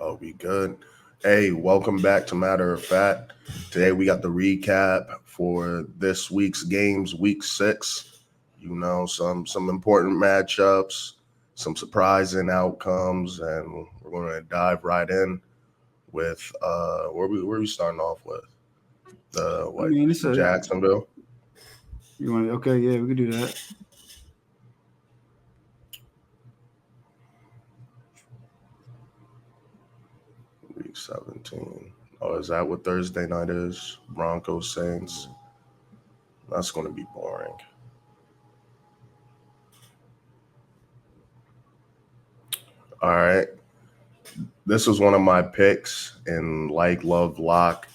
Oh, we good. Hey, welcome back to Matter of Fact. Today we got the recap for this week's games, week 6. Some important matchups, some surprising outcomes, and we're gonna dive right in with where we starting off with? The I what mean, it's a Jacksonville? you want okay, yeah, we could do that. Week 17. Oh, is that what Thursday night is? Broncos Saints. That's gonna be boring. All right. This was one of my picks in like love lock.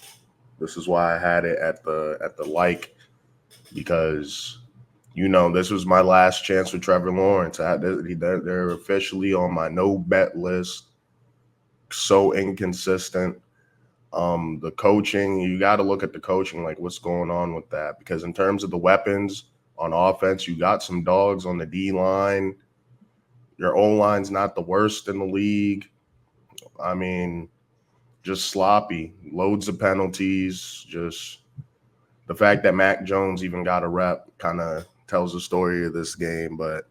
This is why I had it at the like because this was my last chance for Trevor Lawrence. They're officially on my no bet list. So inconsistent. The coaching, you got to look at the coaching, like what's going on with that. Because in terms of the weapons on offense, you got some dogs on the D line. Your O line's not the worst in the league. I mean, just sloppy, loads of penalties. Just the fact that Mac Jones even got a rep kind of tells the story of this game. But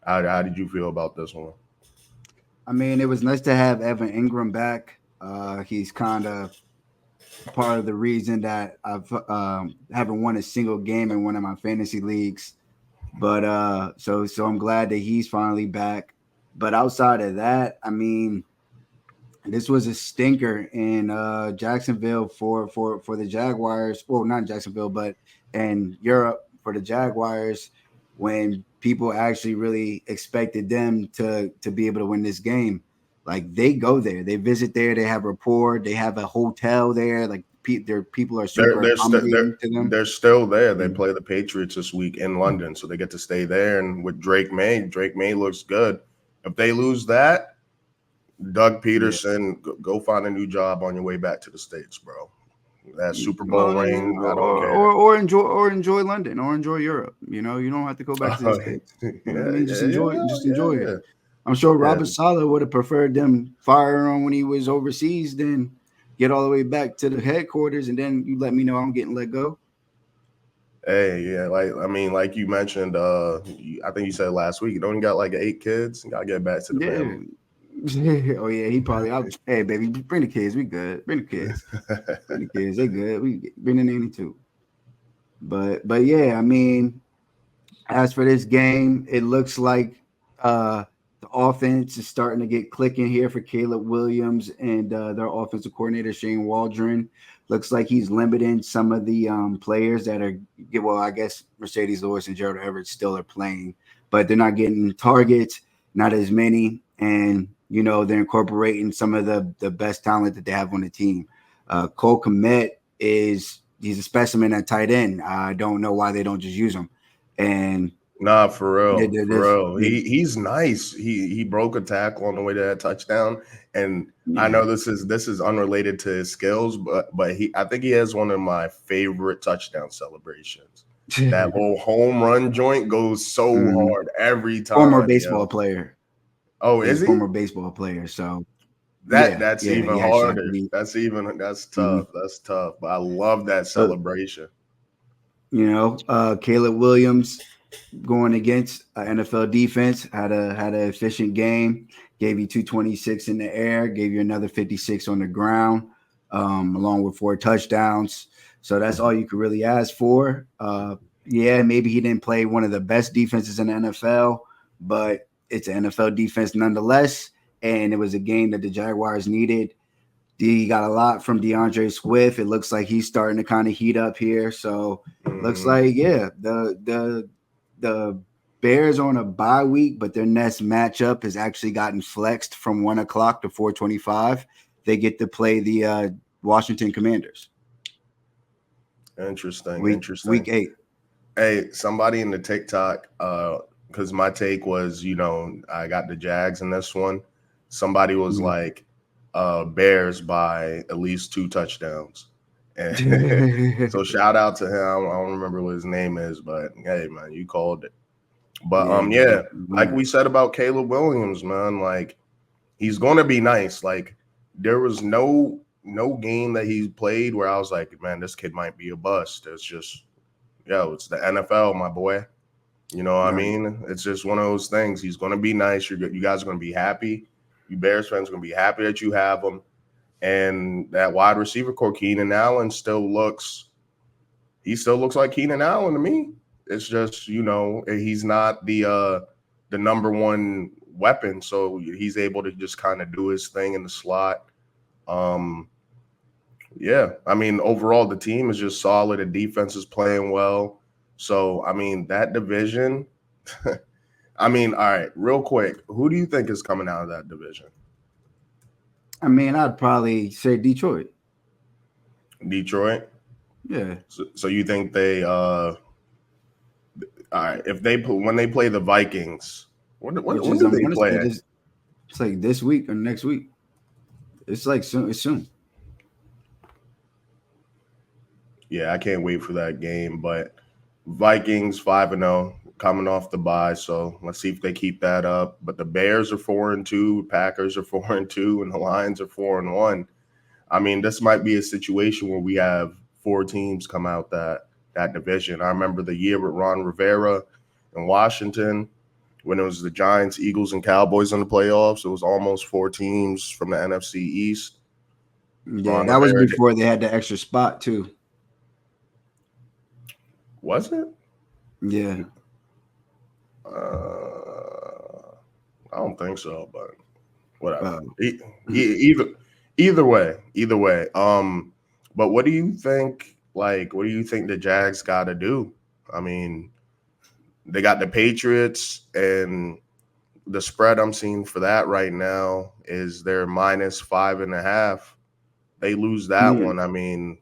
how did you feel about this one? I mean, it was nice to have Evan Ingram back. He's kind of part of the reason that I've haven't won a single game in one of my fantasy leagues. But so I'm glad that he's finally back. But outside of that, I mean, this was a stinker in Jacksonville for the Jaguars. Well, not Jacksonville, but in Europe for the Jaguars when people actually really expected them to be able to win this game. Like they go there, they visit there, they have rapport, they have a hotel there. Like their people are They're super they're st- they're accommodating to them. they're still there. They Mm. play the Patriots this week in London, so they get to stay there. And with Drake May looks good. If they lose that, Doug Yeah. Peterson, go find a new job on your way back to the States, bro. That Super Bowl Well, yeah, ring, I don't care. or enjoy London or enjoy Europe. You don't have to go back to the States. Yeah, You know what I mean? Just yeah, enjoy it. yeah, I'm sure yeah. Robert Saleh would have preferred them fire on when he was overseas than get all the way back to the headquarters and then you let me know I'm getting let go. Hey, yeah, like you mentioned, I think you said last week, you only got like 8 kids. You gotta get back to the Yeah. family. Oh yeah, he probably. Hey baby, bring the kids. We good. Bring the kids. Bring the kids. They good. We bring the nanny too. But yeah, I mean, as for this game, it looks like the offense is starting to get clicking here for Caleb Williams and their offensive coordinator Shane Waldron. Looks like he's limiting some of the players that are well. I guess Mercedes Lewis and Gerald Everett still are playing, but they're not getting targets, not as many, and they're incorporating some of the best talent that they have on the team. Cole Kmet he's a specimen at tight end. I don't know why they don't just use him. And Nah, for real, for there's real. He's nice. He broke a tackle on the way to that touchdown, and I yeah. know this is unrelated to his skills, but I think he has one of my favorite touchdown celebrations. That little home run joint goes so Mhm. hard every Former time, baseball yo. player. Oh, He's is a he? former baseball player. So That yeah, that's yeah, even he actually I harder. believe. That's Mhm. tough. That's tough. But I love that So celebration. Caleb Williams going against NFL defense had an efficient game. Gave you 226 in the air. Gave you another 56 on the ground, along with 4 touchdowns. So that's all you could really ask for. Yeah, maybe he didn't play one of the best defenses in the NFL, but it's an NFL defense nonetheless. And it was a game that the Jaguars needed. He got a lot from DeAndre Swift. It looks like he's starting to kind of heat up here. So looks Hmm. like the Bears on a bye week, but their next matchup has actually gotten flexed from 1 o'clock to 4:25. They get to play the Washington Commanders Interesting. week Interesting. 8. Hey, somebody in the TikTok, because my take was, I got the Jags in this one. Somebody was Mhm. like, Bears by at least 2 touchdowns. And so shout out to him. I don't remember what his name is, but hey, man, you called it. But Yeah, yeah, like man. we said about Caleb Williams, man, like he's gonna be nice. Like there was no game that he played where I was like, man, this kid might be a bust. It's just, it's the NFL, my boy. You know what I Right. mean? It's just one of those things. He's going to be nice. You guys are going to be happy. You Bears fans are going to be happy that you have him. And that wide receiver core, Keenan Allen, he still looks like Keenan Allen to me. It's just, he's not the number one weapon, so he's able to just kind of do his thing in the slot. Yeah, I mean, overall the team is just solid. The defense is playing well. So, I mean, that division. I mean, all right, real quick, who do you think is coming out of that division? I mean, I'd probably say Detroit. Detroit. Yeah. So you think they all right, if when they play the Vikings, when Which when is do I'm they gonna say play? this. It's like this week or next week. It's like soon. It's soon. Yeah, I can't wait for that game. But Vikings 5-0 coming off the bye, so let's see if they keep that up. But the Bears are 4-2, Packers are 4-2, and the Lions are 4-1. I mean, this might be a situation where we have four teams come out that division. I remember the year with Ron Rivera in Washington when it was the Giants, Eagles, and Cowboys in the playoffs. It was almost four teams from the NFC East. Yeah, Ron that was Rivera before they had the extra spot too. was it? Yeah. I don't think so, but whatever. Um, Either way. But what do you think? Like, what do you think the Jags got to do? I mean, they got the Patriots, and the spread I'm seeing for that right now is they're -5.5. They lose that yeah. one. I mean,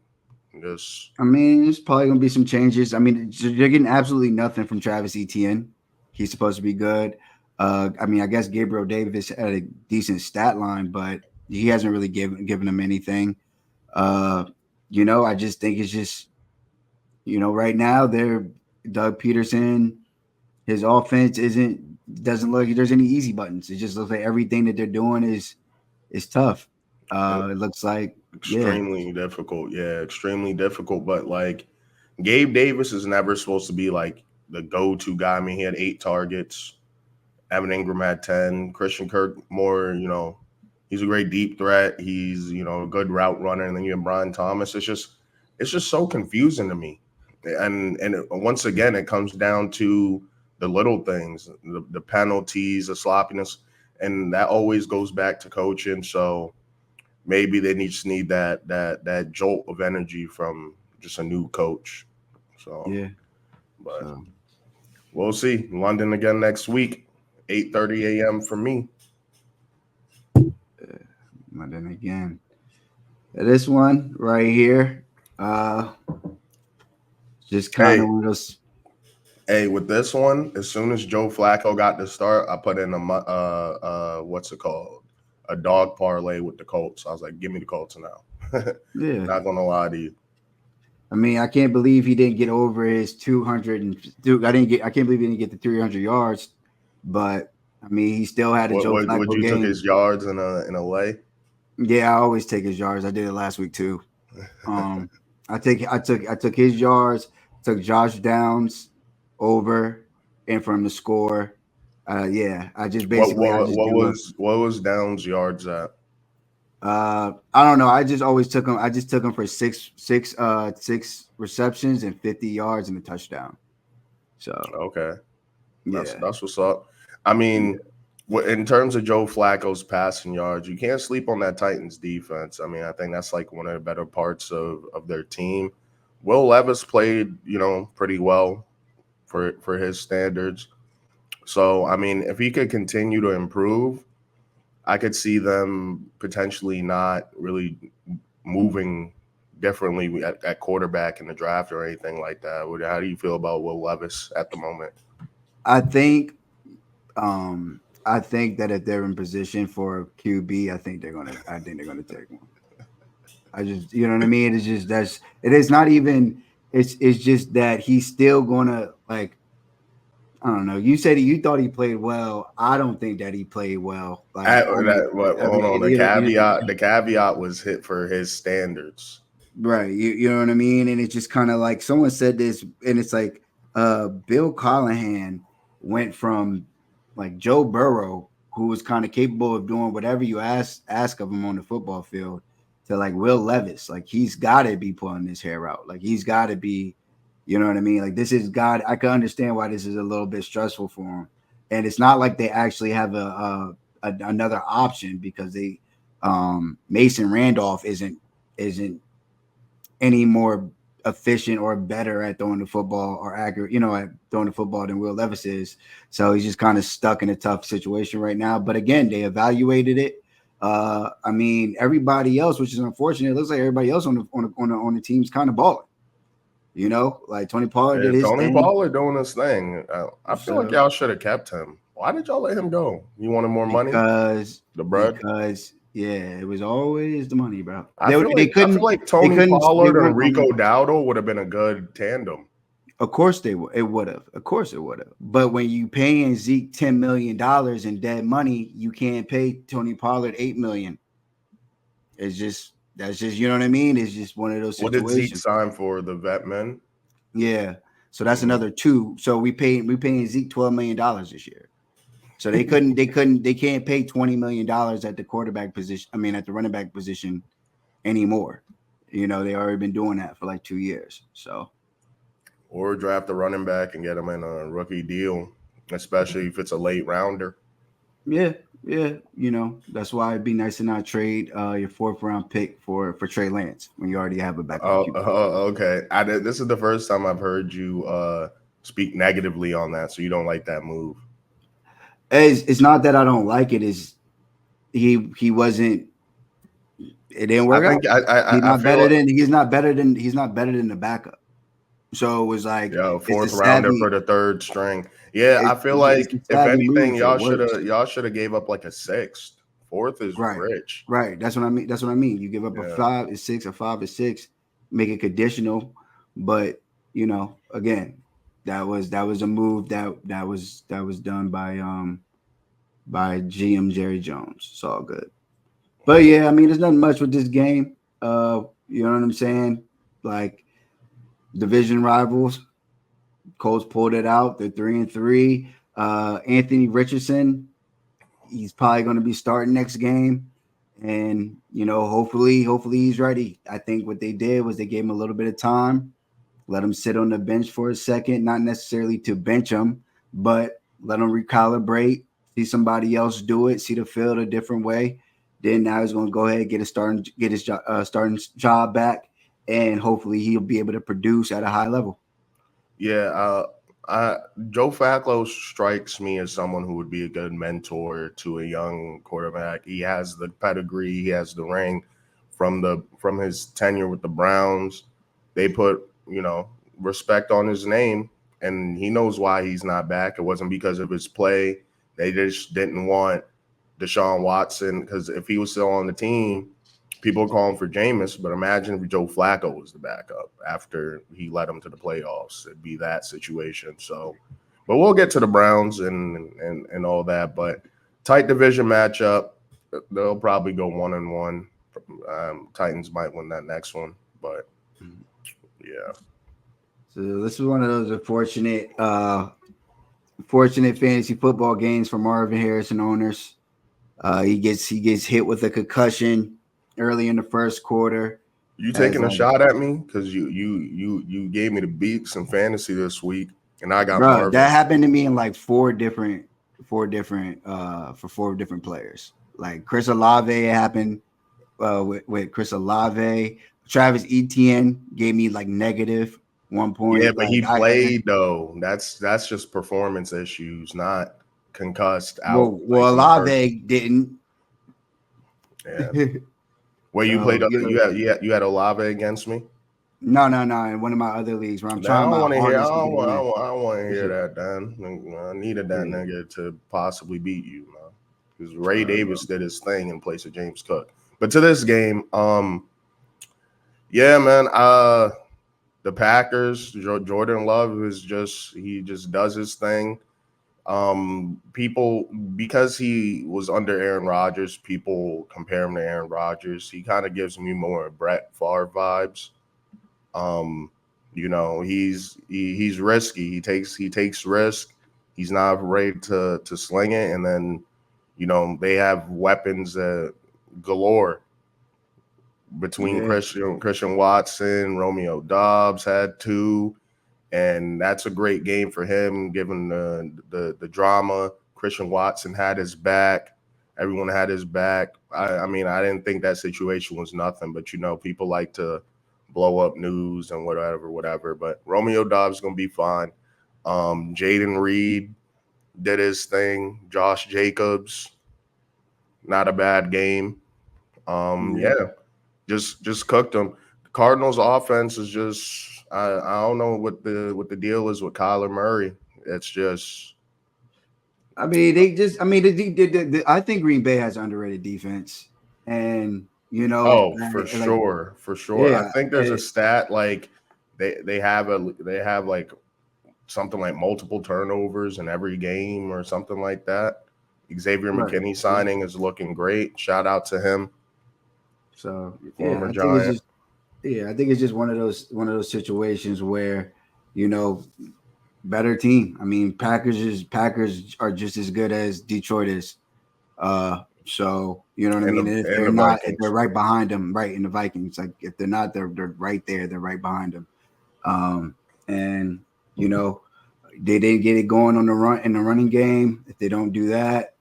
just I mean, there's probably gonna be some changes. I mean, they're getting absolutely nothing from Travis Etienne. He's supposed to be good. I mean, I guess Gabriel Davis had a decent stat line, but he hasn't really given them anything. Uh, I just think it's just right now they're Doug Peterson. His offense doesn't look like there's any easy buttons. It just looks like everything that they're doing is tough. It looks like yeah, extremely difficult. Yeah, extremely difficult. But like, Gabe Davis is never supposed to be like the go-to guy. I mean, he had 8 targets. Evan Ingram had 10. Christian Kirk more, he's a great deep threat. He's, a good route runner. And then you have Brian Thomas. It's just so confusing to me. And once again, it comes down to the little things, the penalties, the sloppiness, and that always goes back to coaching. So maybe they just need that jolt of energy from just a new coach. So, yeah. but So we'll see. London again next week, 8:30 a.m. for me. but then again, this one right here, just kind of Hey, one of those. hey, with this one, as soon as Joe Flacco got to start, I put in what's it called? A dog parlay with the Colts. I was like, give me the Colts now. Yeah. Not gonna lie to you. I mean, I can't believe he didn't get over his 200 and dude. I can't believe he didn't get the 300 yards, but I mean, he still had a What Joe would Flacco you took his game. yards in a lay? Yeah, I always take his yards. I did it last week too. I took his yards, took Josh Downs over, and from the score. Yeah, I just do a. What was Downs yards at? I don't know. I just always took him. I just took him for six receptions and 50 yards and a touchdown. So Okay, yeah, that's what's up. I mean, in terms of Joe Flacco's passing yards, you can't sleep on that Titans defense. I mean, I think that's like one of the better parts of their team. Will Levis played, pretty well for his standards. So, I mean, if he could continue to improve, I could see them potentially not really moving differently at quarterback in the draft or anything like that. How do you feel about Will Levis at the moment? I think I think that if they're in position for QB, I think they're gonna take one. I just you know what I mean. It's just it is not even. It's just that he's still gonna like. I don't know. You said you thought he played well. I don't think that he played well. Like, Hold on. The caveat was hit for his standards. right. You know what I mean? And it's just kind of like someone said this, and it's like Bill Callahan went from like Joe Burrow, who was kind of capable of doing whatever you ask of him on the football field, to like Will Levis. Like he's got to be pulling his hair out. Like he's got to be, you know what I mean? Like this is God. I can understand why this is a little bit stressful for him, and it's not like they actually have another option because they Mason Randolph isn't any more efficient or better at throwing the football or accurate, at throwing the football than Will Levis is. So he's just kind of stuck in a tough situation right now. But again, they evaluated it. I mean, everybody else, which is unfortunate, it looks like everybody else on the team's kind of balling. Like Tony Pollard did his Tony thing. Pollard doing his thing. I feel like y'all should have kept him. Why did y'all let him go? You wanted more money? Because the bread. Yeah, it was always the money, bro. I feel like Tony Pollard and Rico Dowdle would have been a good tandem. Of course it would have. Of course it would have. But when you paying Zeke $10 million in dead money, you can't pay Tony Pollard $8 million. That's just you know what I mean? It's just one of those situations. What did Zeke sign for? The vet men? Yeah. So that's another $2. So we paying Zeke $12 million this year. So they can't pay $20 million at the quarterback position. I mean, at the running back position anymore. They already been doing that for like 2 years. So, or draft a running back and get him in a rookie deal, especially if it's a late rounder. Yeah. That's why it'd be nice to not trade your 4th round pick for Trey Lance when you already have a backup. Okay. This is the first time I've heard you speak negatively on that, so you don't like that move. It's not that I don't like it. Is he wasn't. It didn't work out. He's not better than the backup. So it was like 4th rounder for the 3rd string. Yeah, I feel like if anything, y'all should have gave up like a 6th. 4th is rich. Right. That's what I mean. You give up a 5 is 6, a 5 is 6, make it conditional. But again, that was a move that was done by GM Jerry Jones. It's all good. But yeah, I mean, there's nothing much with this game. You know what I'm saying? Like division rivals. Colts pulled it out. They're 3-3. Anthony Richardson, he's probably going to be starting next game. And, hopefully he's ready. I think what they did was they gave him a little bit of time, let him sit on the bench for a second, not necessarily to bench him, but let him recalibrate, see somebody else do it, see the field a different way. Then now he's going to go ahead and get his starting job back, and hopefully he'll be able to produce at a high level. Yeah, Joe Flacco strikes me as someone who would be a good mentor to a young quarterback. He has the pedigree, he has the ring from his tenure with the Browns. They put, respect on his name, and he knows why he's not back. It wasn't because of his play. They just didn't want Deshaun Watson, because if he was still on the team, people call him for Jameis, but imagine if Joe Flacco was the backup after he led them to the playoffs. It'd be that situation. So, but we'll get to the Browns and all that. But tight division matchup, they'll probably go 1-1. Titans might win that next one, but yeah. So this is one of those unfortunate fantasy football games for Marvin Harrison owners. He gets hit with a concussion early in the first quarter. You taking a shot at me because you gave me the beats in fantasy this week, and I got Marvin. That happened to me in like four different players. Like Chris Olave happened with Chris Olave. Travis Etienne gave me like negative 1 point. Yeah, but he played though. That's just performance issues, not concussed out. Well, Olave didn't. Yeah. Well, you played. You had Olave against me. No. In one of my other leagues where I'm trying. I don't want to hear that. Dan, I needed that nigga to possibly beat you, man. Because Ray Davis did his thing in place of James Cook. But to this game, yeah, man. The Packers, Jordan Love he just does his thing. People, because he was under Aaron Rodgers, people compare him to Aaron Rodgers. He kind of gives me more Brett Favre vibes. Um, he's risky. He takes risk. He's not afraid to sling it, and then they have weapons galore between Yeah, Christian Watson, Romeo Dobbs had two, and that's a great game for him given the drama. Christian Watson had his back. Everyone had his back. I mean, I didn't think that situation was nothing, but people like to blow up news and whatever. But Romeo Dobbs is gonna be fine. Jaden Reed did his thing. Josh Jacobs, not a bad game. yeah. Yeah, just cooked them. The Cardinals offense is just I don't know what the deal is with Kyler Murray. It's just I mean, I think Green Bay has underrated defense, and for like sure, for sure. I yeah, think there's a stat like they have like something like multiple turnovers in every game or something like that. Xavier right. McKinney signing is looking great. Shout out to him, So yeah, former Giant. I think it's just one of those situations where you know better team. I mean, Packers are just as good as Detroit is. So you know what I and mean. the And if and they're the not, if they're Vikings. right behind them, right in the Vikings, like if they're not, they're right there. They're right behind them. And you know they didn't get it going on the run in the running game. If they don't do that,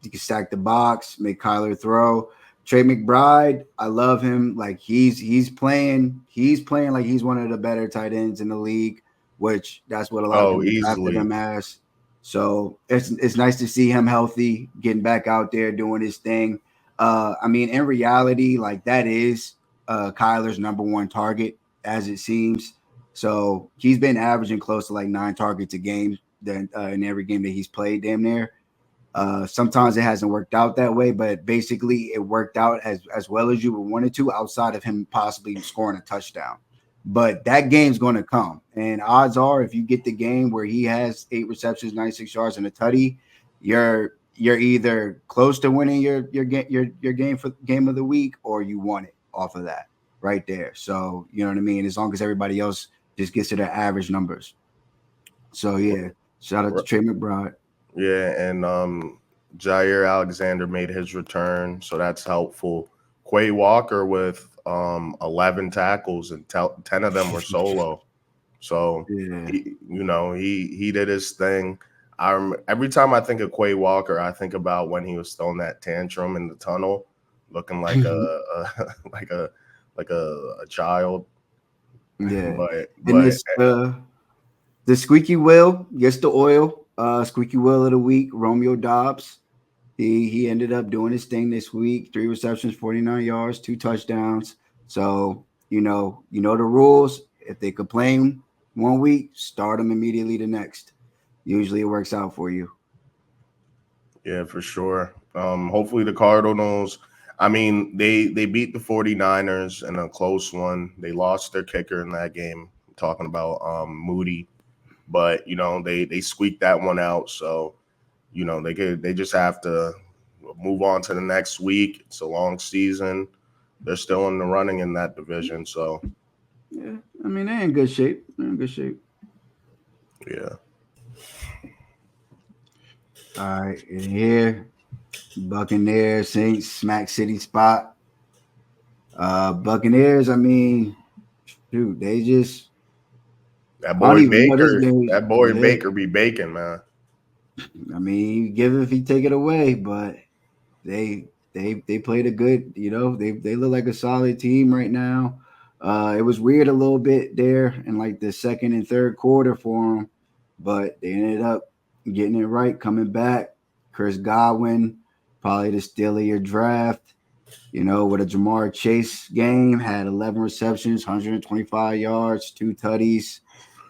you can stack the box, make Kyler throw. Trey McBride, I love him. Like he's playing like he's one of the better tight ends in the league, which that's what a lot of Oh, people drafted easily. him as. So it's nice to see him healthy, getting back out there doing his thing. I mean, in reality, like that is Kyler's number one target, as it seems. So he's been averaging close to like 9 targets a game then in every game that he's played, damn near. Sometimes it hasn't worked out that way, but basically it worked out as well as you would want it to, outside of him possibly scoring a touchdown. But that game's going to come, and odds are, if you get the game where he has 8 receptions, 96 yards, and a tutty, you're either close to winning your game for game of the week, or you won it off of that right there. So you know what I mean. As long as everybody else just gets to their average numbers. So yeah, shout out to Trey McBride. Yeah, and Jair Alexander made his return, so that's helpful. Quay Walker with 11 tackles and 10 of them were solo. So Yeah. he did his thing. Every time I think of Quay Walker, I think about when he was throwing that tantrum in the tunnel, looking like a like a like a child. Yeah. And But this the squeaky wheel gets the oil. Squeaky wheel of the week, Romeo Dobbs. He ended up doing his thing this week. 3 receptions, 49 yards, 2 touchdowns. So, the rules. If they complain one week, start them immediately the next. Usually it works out for you. yeah, for sure. Hopefully the Cardinals. I mean, they beat the 49ers in a close one. They lost their kicker in that game. Talking about Moody, but they squeaked that one out. So they just have to move on to the next week. It's a long season. They're still in the running in that division. So Yeah. I mean, they're in good shape. They're in good shape. yeah. All right. And here, Buccaneers, Saints, Smack City spot. Buccaneers, I mean, shoot, they just That I don't boy even know this Baker, game. that boy Yeah, Baker be baking, man. I mean, give it if you take it away, but they played a good. They look like a solid team right now. It was weird a little bit there in like the second and third quarter for them, but they ended up getting it right, coming back. Chris Godwin, probably the steal of your draft. With a Jamar Chase game, had 11 receptions, 125 yards, 2 tutties.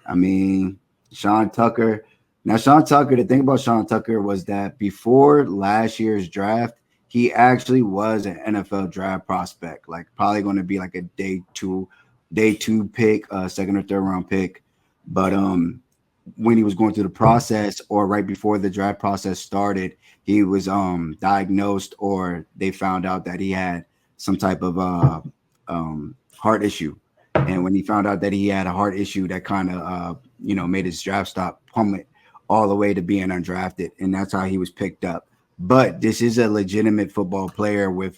I mean, Sean Tucker. Now, Sean Tucker, the thing about Sean Tucker was that before last year's draft, he actually was an NFL draft prospect, like probably going to be like a day two pick, second or third round pick. But when he was going through the process or right before the draft process started, he was diagnosed or they found out that he had some type of heart issue. And when he found out that he had a heart issue, that kind of made his draft stock plummet all the way to being undrafted, and that's how he was picked up. But this is a legitimate football player with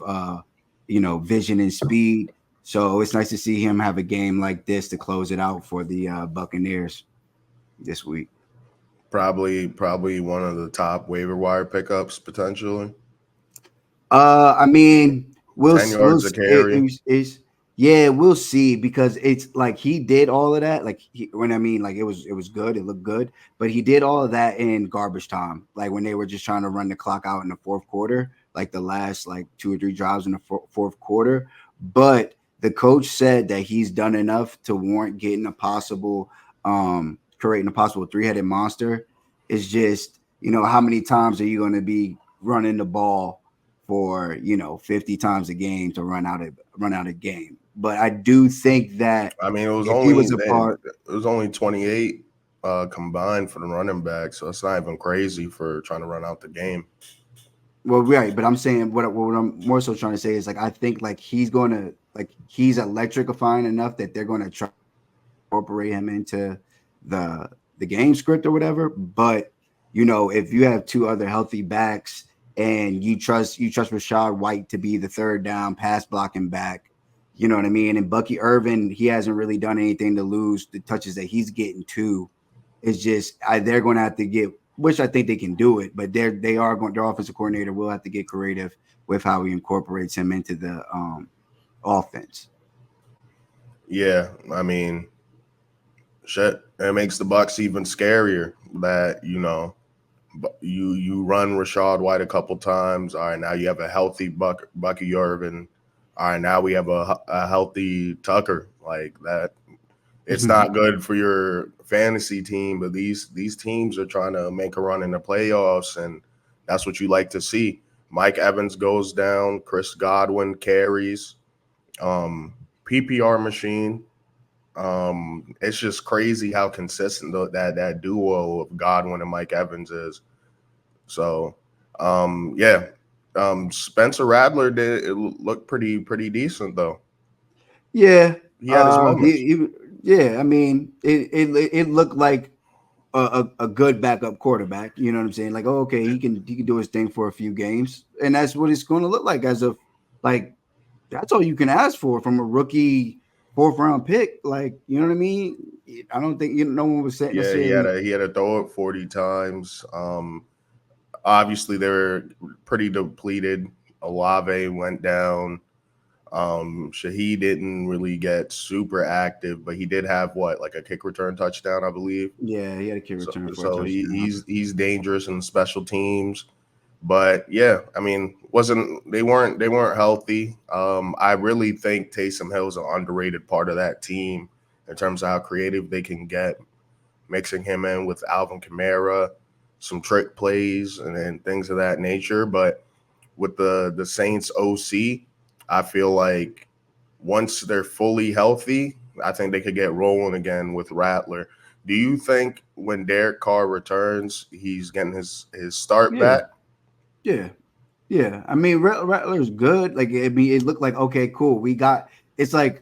vision and speed. So it's nice to see him have a game like this to close it out for the Buccaneers this week. Probably one of the top waiver wire pickups potentially. I mean, 10 yards a carry. yeah, we'll see because it's like he did all of that. Like when I mean, like it was good, it looked good, but he did all of that in garbage time, like when they were just trying to run the clock out in the fourth quarter, like the last like 2 or 3 drives in the fourth quarter. But the coach said that he's done enough to warrant getting a possible, creating a possible three-headed monster. It's just how many times are you going to be running the ball for 50 times a game to run out a game. But I do think that I mean, if he was a part, it was only 28 combined for the running back, so it's not even crazy for trying to run out the game. well, right. But I'm saying what I'm more so trying to say is like I think like he's electrifying enough that they're going to try to incorporate him into the game script or whatever. But if you have two other healthy backs and you trust Rashad White to be the third down pass blocking back, you know what I mean? And Bucky Irvin, he hasn't really done anything to lose the touches that he's getting too. It's just they're going to have to get, which I think they can do it, but they are going. Their offensive coordinator will have to get creative with how he incorporates him into the offense. Yeah, I mean, shit, it makes the Bucks even scarier that you run Rashad White a couple times. All right, now you have a healthy Bucky Irvin. All right, now we have a healthy Tucker. Like that, it's not good for your fantasy team, but these teams are trying to make a run in the playoffs, and that's what you like to see. Mike Evans goes down, Chris Godwin carries, PPR machine. It's just crazy how consistent that duo of Godwin and Mike Evans is. So, yeah, Spencer Radler did it looked pretty decent though. Yeah, He had his moments. yeah. I mean, it looked like a good backup quarterback. You know what I'm saying? Like, oh, okay, he can do his thing for a few games, and that's what it's going to look like as of like that's all you can ask for from a rookie fourth round pick. Like, you know what I mean? I don't think no one was saying Yeah, necessarily. he had to throw it 40 times. Obviously they were pretty depleted. Olave went down. Shaheed didn't really get super active, but he did have what, like a kick return touchdown, I believe. Yeah, he had a kid So, return for a so touchdown. he's dangerous in special teams. But yeah, I mean, wasn't they weren't healthy. I really think Taysom Hill is an underrated part of that team in terms of how creative they can get, mixing him in with Alvin Kamara, some trick plays and things of that nature. But with the Saints OC, I feel like once they're fully healthy, I think they could get rolling again with Rattler. Do you think when Derek Carr returns, he's getting his start Yeah, back? yeah, yeah. I mean, Rattler's good. Like, I mean, it looked like okay, cool. It's like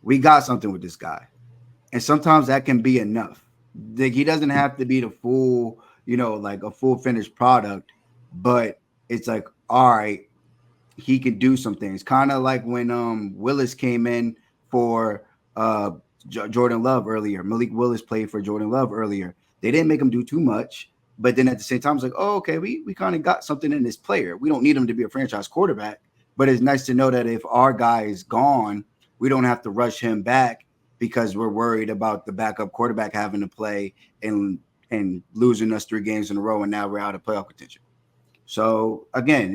we got something with this guy, and sometimes that can be enough. Like, he doesn't have to be the full, like a full finished product, but it's like, all right, he can do some things. Kind of like when Willis came in for Jordan Love earlier. Malik Willis played for Jordan Love earlier. They didn't make him do too much, but then at the same time, it's like, oh, okay, we kind of got something in this player. We don't need him to be a franchise quarterback, but it's nice to know that if our guy is gone, we don't have to rush him back because we're worried about the backup quarterback having to play and losing us 3 games in a row, and now we're out of playoff contention. So again,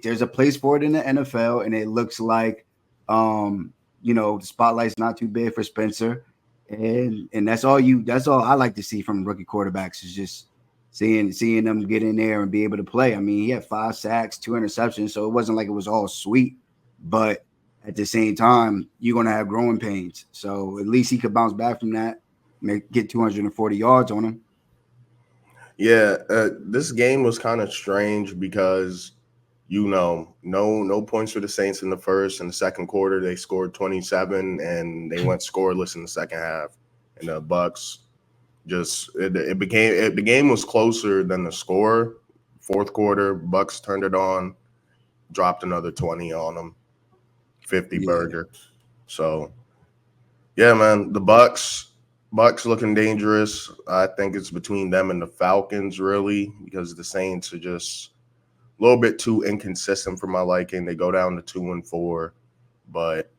there's a place for it in the NFL, and it looks like the spotlight's not too big for Spencer, and that's all I like to see from rookie quarterbacks is just seeing them get in there and be able to play. I mean, he had 5 sacks, 2 interceptions, so it wasn't like it was all sweet, but at the same time, you're gonna have growing pains. So at least he could bounce back from that. get 240 yards on him. Yeah, this game was kind of strange because no points for the Saints in the first and the second quarter. They scored 27 and they went scoreless in the second half. And the Bucks the game was closer than the score. Fourth quarter, Bucks turned it on, dropped another 20 on them, 50 Yeah, burger. So yeah, man, the Bucks looking dangerous. I think it's between them and the Falcons really because the Saints are just a little bit too inconsistent for my liking. They go down to 2-4, but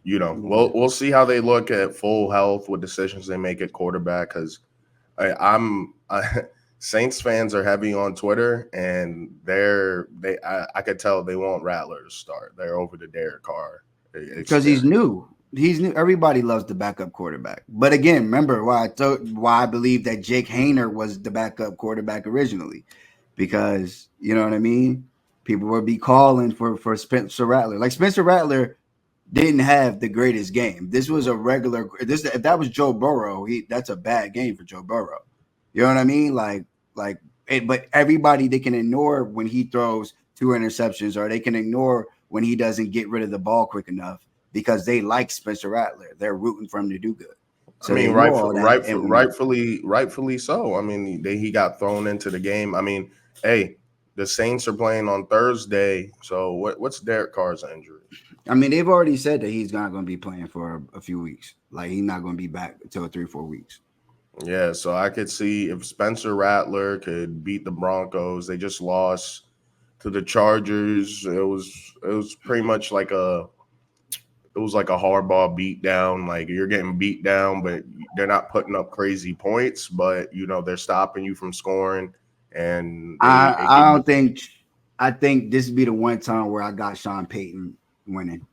yeah. we'll see how they look at full health, what decisions they make at quarterback. Because Saints fans are heavy on Twitter, and I could tell they want Rattler to start. They're over the Derek Carr Because he's experience. new. He's new. Everybody loves the backup quarterback. But again, remember why I believe that Jake Hayner was the backup quarterback originally, because you know what I mean. People would be calling for Spencer Rattler. Like Spencer Rattler didn't have the greatest game. This was a regular. This if that was Joe Burrow, that's a bad game for Joe Burrow. You know what I mean? But everybody they can ignore when he throws two interceptions, or they can ignore when he doesn't get rid of the ball quick enough because they like Spencer Rattler. They're rooting for him to do good. I So they mean, ignore all that. And rightfully so. I mean, he got thrown into the game. I mean, hey, the Saints are playing on Thursday, so what's Derek Carr's injury? I mean, they've already said that he's not going to be playing for a few weeks. Like he's not going to be back until 3 or 4 weeks. Yeah, so I could see if Spencer Rattler could beat the Broncos. They just lost to the Chargers. It was pretty much like a hardball beat down. Like you're getting beat down, but they're not putting up crazy points, but they're stopping you from scoring and they I give you don't think. I think this would be the one time where I got Sean Payton winning.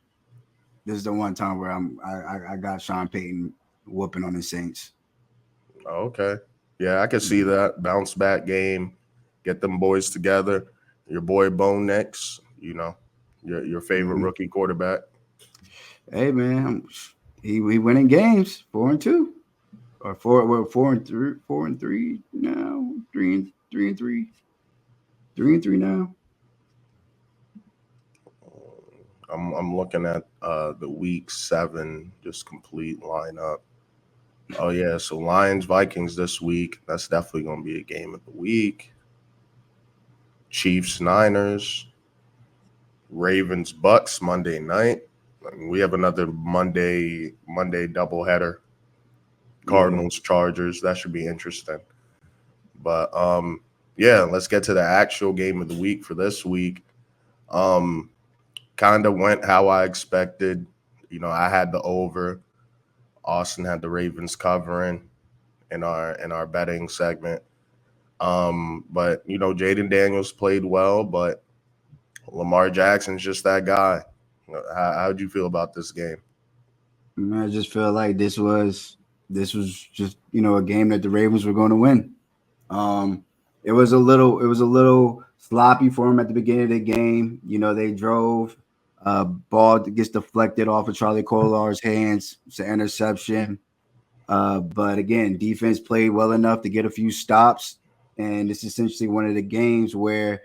This is the one time where I got Sean Payton whooping on the Saints. okay. Yeah, I can see that. Bounce back game. Get them boys together. Your boy Bo Nix, your favorite Mm-hmm. rookie quarterback. Hey man, he winning games 4-2 or four. Well, 4-3, 4-3 now. 3-3, 3-3 now. I'm looking at the week 7 just complete lineup. Oh yeah, so Lions Vikings this week. That's definitely gonna be a game of the week. Chiefs Niners, Ravens Bucks Monday night. We have another Monday doubleheader. Yeah, Cardinals Chargers. That should be interesting. But yeah, let's get to the actual game of the week for this week. Um, Kind of went how I expected. I had the over. Austin had the Ravens covering in our betting segment. But Jaden Daniels played well, but Lamar Jackson's just that guy. How'd you feel about this game? I just feel like this was just a game that the Ravens were going to win. Um, it was a little sloppy for him at the beginning of the game. They drove, ball gets deflected off of Charlie Collar's hands. It's an interception. But again, defense played well enough to get a few stops, and it's essentially one of the games where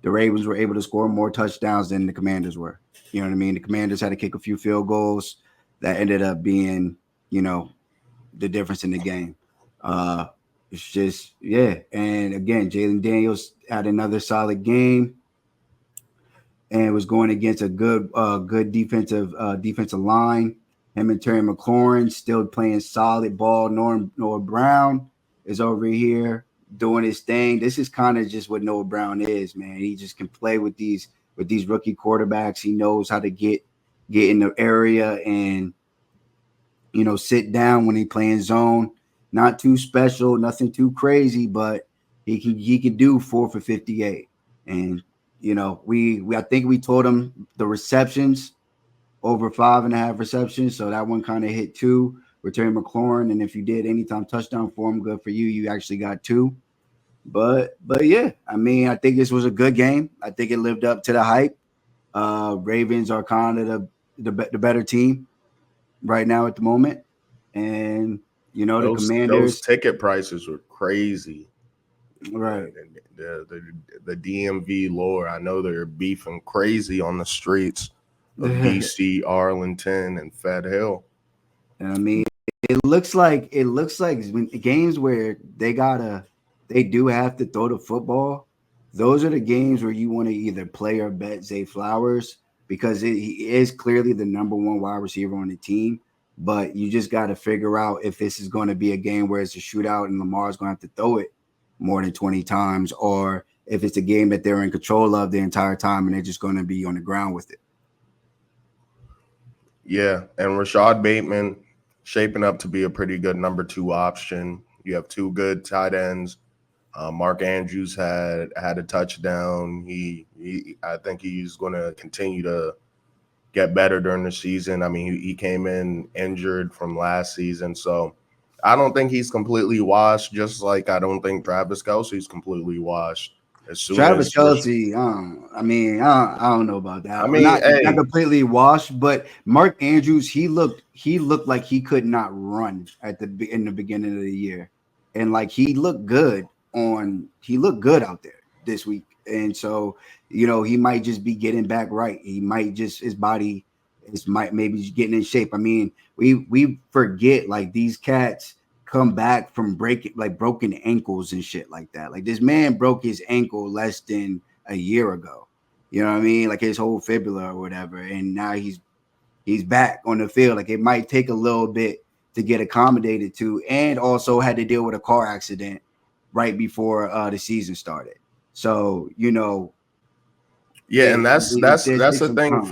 the Ravens were able to score more touchdowns than the Commanders were. You know what I mean? The Commanders had to kick a few field goals that ended up being, the difference in the game. Uh, it's just yeah, and again, Jalen Daniels had another solid game and was going against a good defensive line. Him and Terry McLaurin still playing solid ball. Noah Brown is over here doing his thing. This is kind of just what Noah Brown is, man. He just can play with these rookie quarterbacks. He knows how to get in the area and sit down when he playing zone. Not too special, nothing too crazy, but he can do 4 for 58. And we I think we told him the receptions over 5.5 receptions, so that one kind of hit two with Terry McLaurin. And if you did anytime touchdown for him, good for you. You actually got two. But yeah, I mean, I think this was a good game. I think it lived up to the hype. Ravens are kind of the better team right now at the moment. And The Those Commanders, ticket prices were crazy. right? The DMV lore. I know they're beefing crazy on the streets of And DC, Arlington, and Fed Hill. I mean, it looks like when games where they do have to throw the football. Those are the games where you want to either play or bet Zay Flowers because he is clearly the number one wide receiver on the team. But you just got to figure out if this is going to be a game where it's a shootout and Lamar's going to have to throw it more than 20 times, or if it's a game that they're in control of the entire time and they're just going to be on the ground with it. Yeah, and Rashad Bateman shaping up to be a pretty good number 2 option. You have 2 good tight ends. Mark Andrews had a touchdown. I think he's going to continue to get better during the season. I mean, he came in injured from last season, so I don't think he's completely washed. Just like I don't think Travis Kelce's completely washed. As soon Travis as Kelce, I don't know about I that. mean, Not hey, completely washed, but Mark Andrews, he looked like he could not run in the beginning of the year, and like he looked good out there this week, and so he might just be getting back right. He might just his body might maybe getting in shape. I mean, we forget like these cats come back from broken ankles and shit like that. Like this man broke his ankle less than a year ago. You know what I mean? Like his whole fibula or whatever. And now he's back on the field. Like it might take a little bit to get accommodated to, and also had to deal with a car accident right before the season started. So, yeah, and that's there's the some thing time.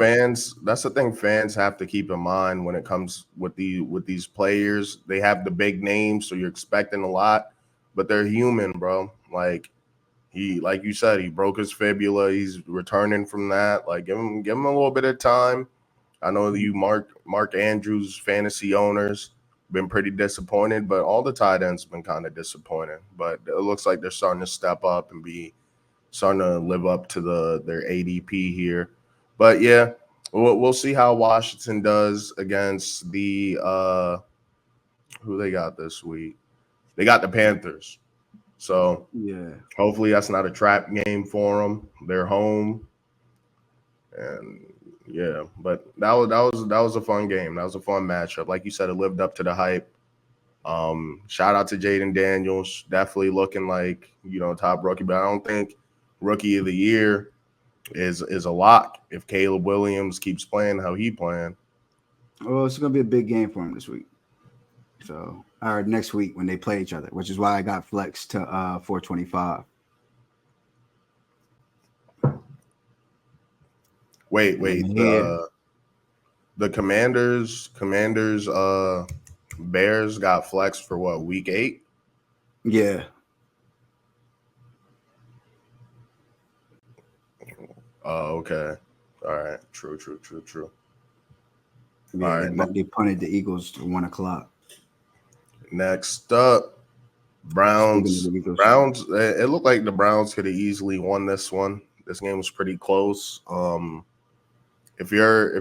fans have to keep in mind when it comes with these players. They have the big names, so you're expecting a lot, but they're human, bro. Like you said, he broke his fibula. He's returning from that. Like give him a little bit of time. I know that you Mark Andrews fantasy owners been pretty disappointed, but all the tight ends been kind of disappointed. But it looks like they're starting to step up and be starting to live up to their ADP here. But yeah, we'll see how Washington does against the who they got this week. They got the Panthers. So Yeah. hopefully that's not a trap game for them. They're home, and yeah. But that was a fun game. That was a fun matchup. Like you said, it lived up to the hype. Shout out to Jaden Daniels, definitely looking like top rookie, but I don't think rookie of the year is a lock if Caleb Williams keeps playing how he playing. Well, it's gonna be a big game for him this week. So, or next week when they play each other, which is why I got flexed to 425. Wait, And wait. here, The Commanders Bears got flexed for what, week 8? yeah, Oh, okay. All right. True. All yeah, right. they punted the Eagles to 1 o'clock. Next up, Speaking of Browns. the Eagles, Browns. It looked like the Browns could have easily won this one. This game was pretty close. If you're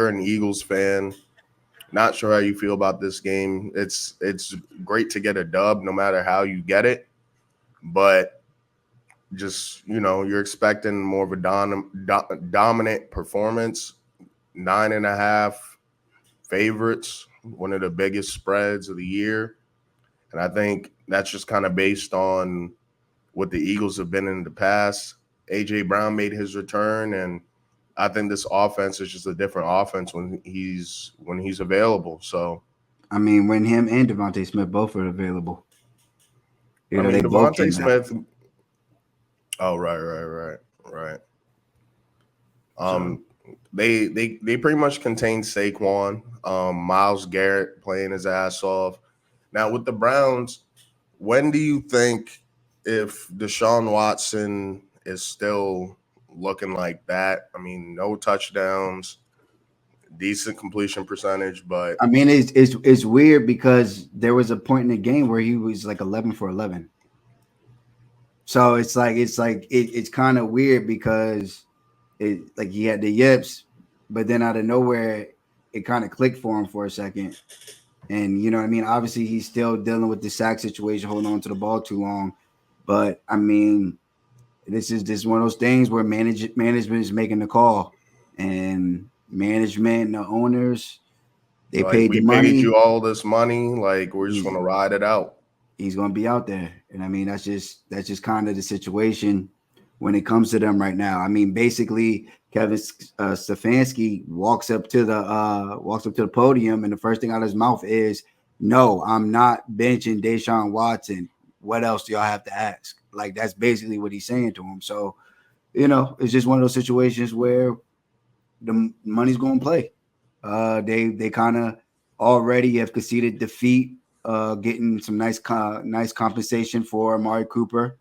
an Eagles fan, not sure how you feel about this game. It's great to get a dub, no matter how you get it, but just you're expecting more of a dominant performance. 9.5 favorites, one of the biggest spreads of the year. And I think that's just kind of based on what the Eagles have been in the past. AJ Brown made his return, and I think this offense is just a different offense when he's available. So I mean, when him and Devontae Smith both are available, I they mean both Devontae came back. Smith. Oh, right. So Um, they pretty much contain Saquon, Myles Garrett playing his ass off. Now with the Browns, when do you think, if Deshaun Watson is still looking like that? I mean, no touchdowns, decent completion percentage, but I mean, it's weird because there was a point in the game where he was like 11 for 11. So it's kind of weird because he had the yips, but then out of nowhere it kind of clicked for him for a second, And you know what I mean? Obviously, he's still dealing with the sack situation, holding on to the ball too long. But I mean, this is one of those things where management is making the call, and management and the owners, they Like, paid the we paid money. you all this money, like we're just He's gonna ride it out. he's going to be out there, and I mean that's just kind of the situation when it comes to them right now. I mean, basically, Kevin Stefanski walks up to the podium, and the first thing out of his mouth is, "No, I'm not benching Deshaun Watson. What else do y'all have to ask?" Like that's basically what he's saying to him. So it's just one of those situations where the money's going to play. They kind of already have conceded defeat, getting some nice compensation for Amari Cooper.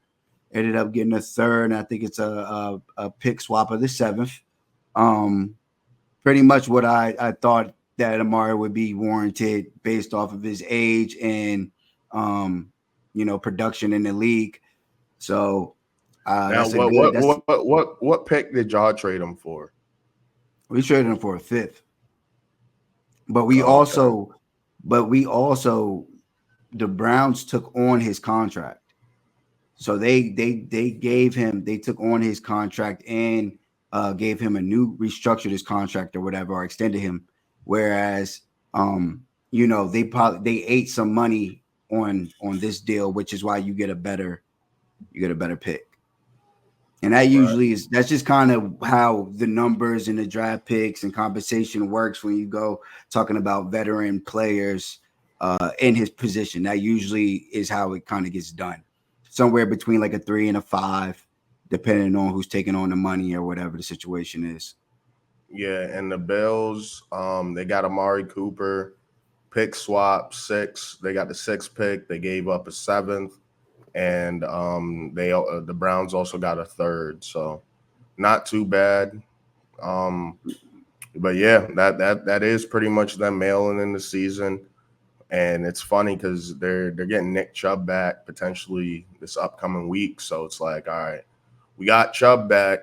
Ended up getting a third, and I think it's a pick swap of the seventh. Um, Pretty much what I thought that Amari would be warranted based off of his age and production in the league. So Now, that's a good. That's what pick did y'all trade him for? We traded him for a fifth, but we Okay. also, but we also, the Browns took on his contract. So they took on his contract and gave him a new restructured his contract or whatever, or extended him. Whereas they ate some money on this deal, which is why you get a better pick. And Right. that's just kind of how the numbers and the draft picks and compensation works when you go talking about veteran players in his position. That usually is how it kind of gets done. Somewhere between like a 3 and a 5, depending on who's taking on the money or whatever the situation is. Yeah, and the Bills, they got Amari Cooper, pick swap 6. They got the 6th pick. They gave up a 7th, and the Browns also got a third. So not too bad. Um, but yeah, that is pretty much them mailing in the season. And it's funny because they're getting Nick Chubb back potentially this upcoming week. So it's like, all right, we got Chubb back,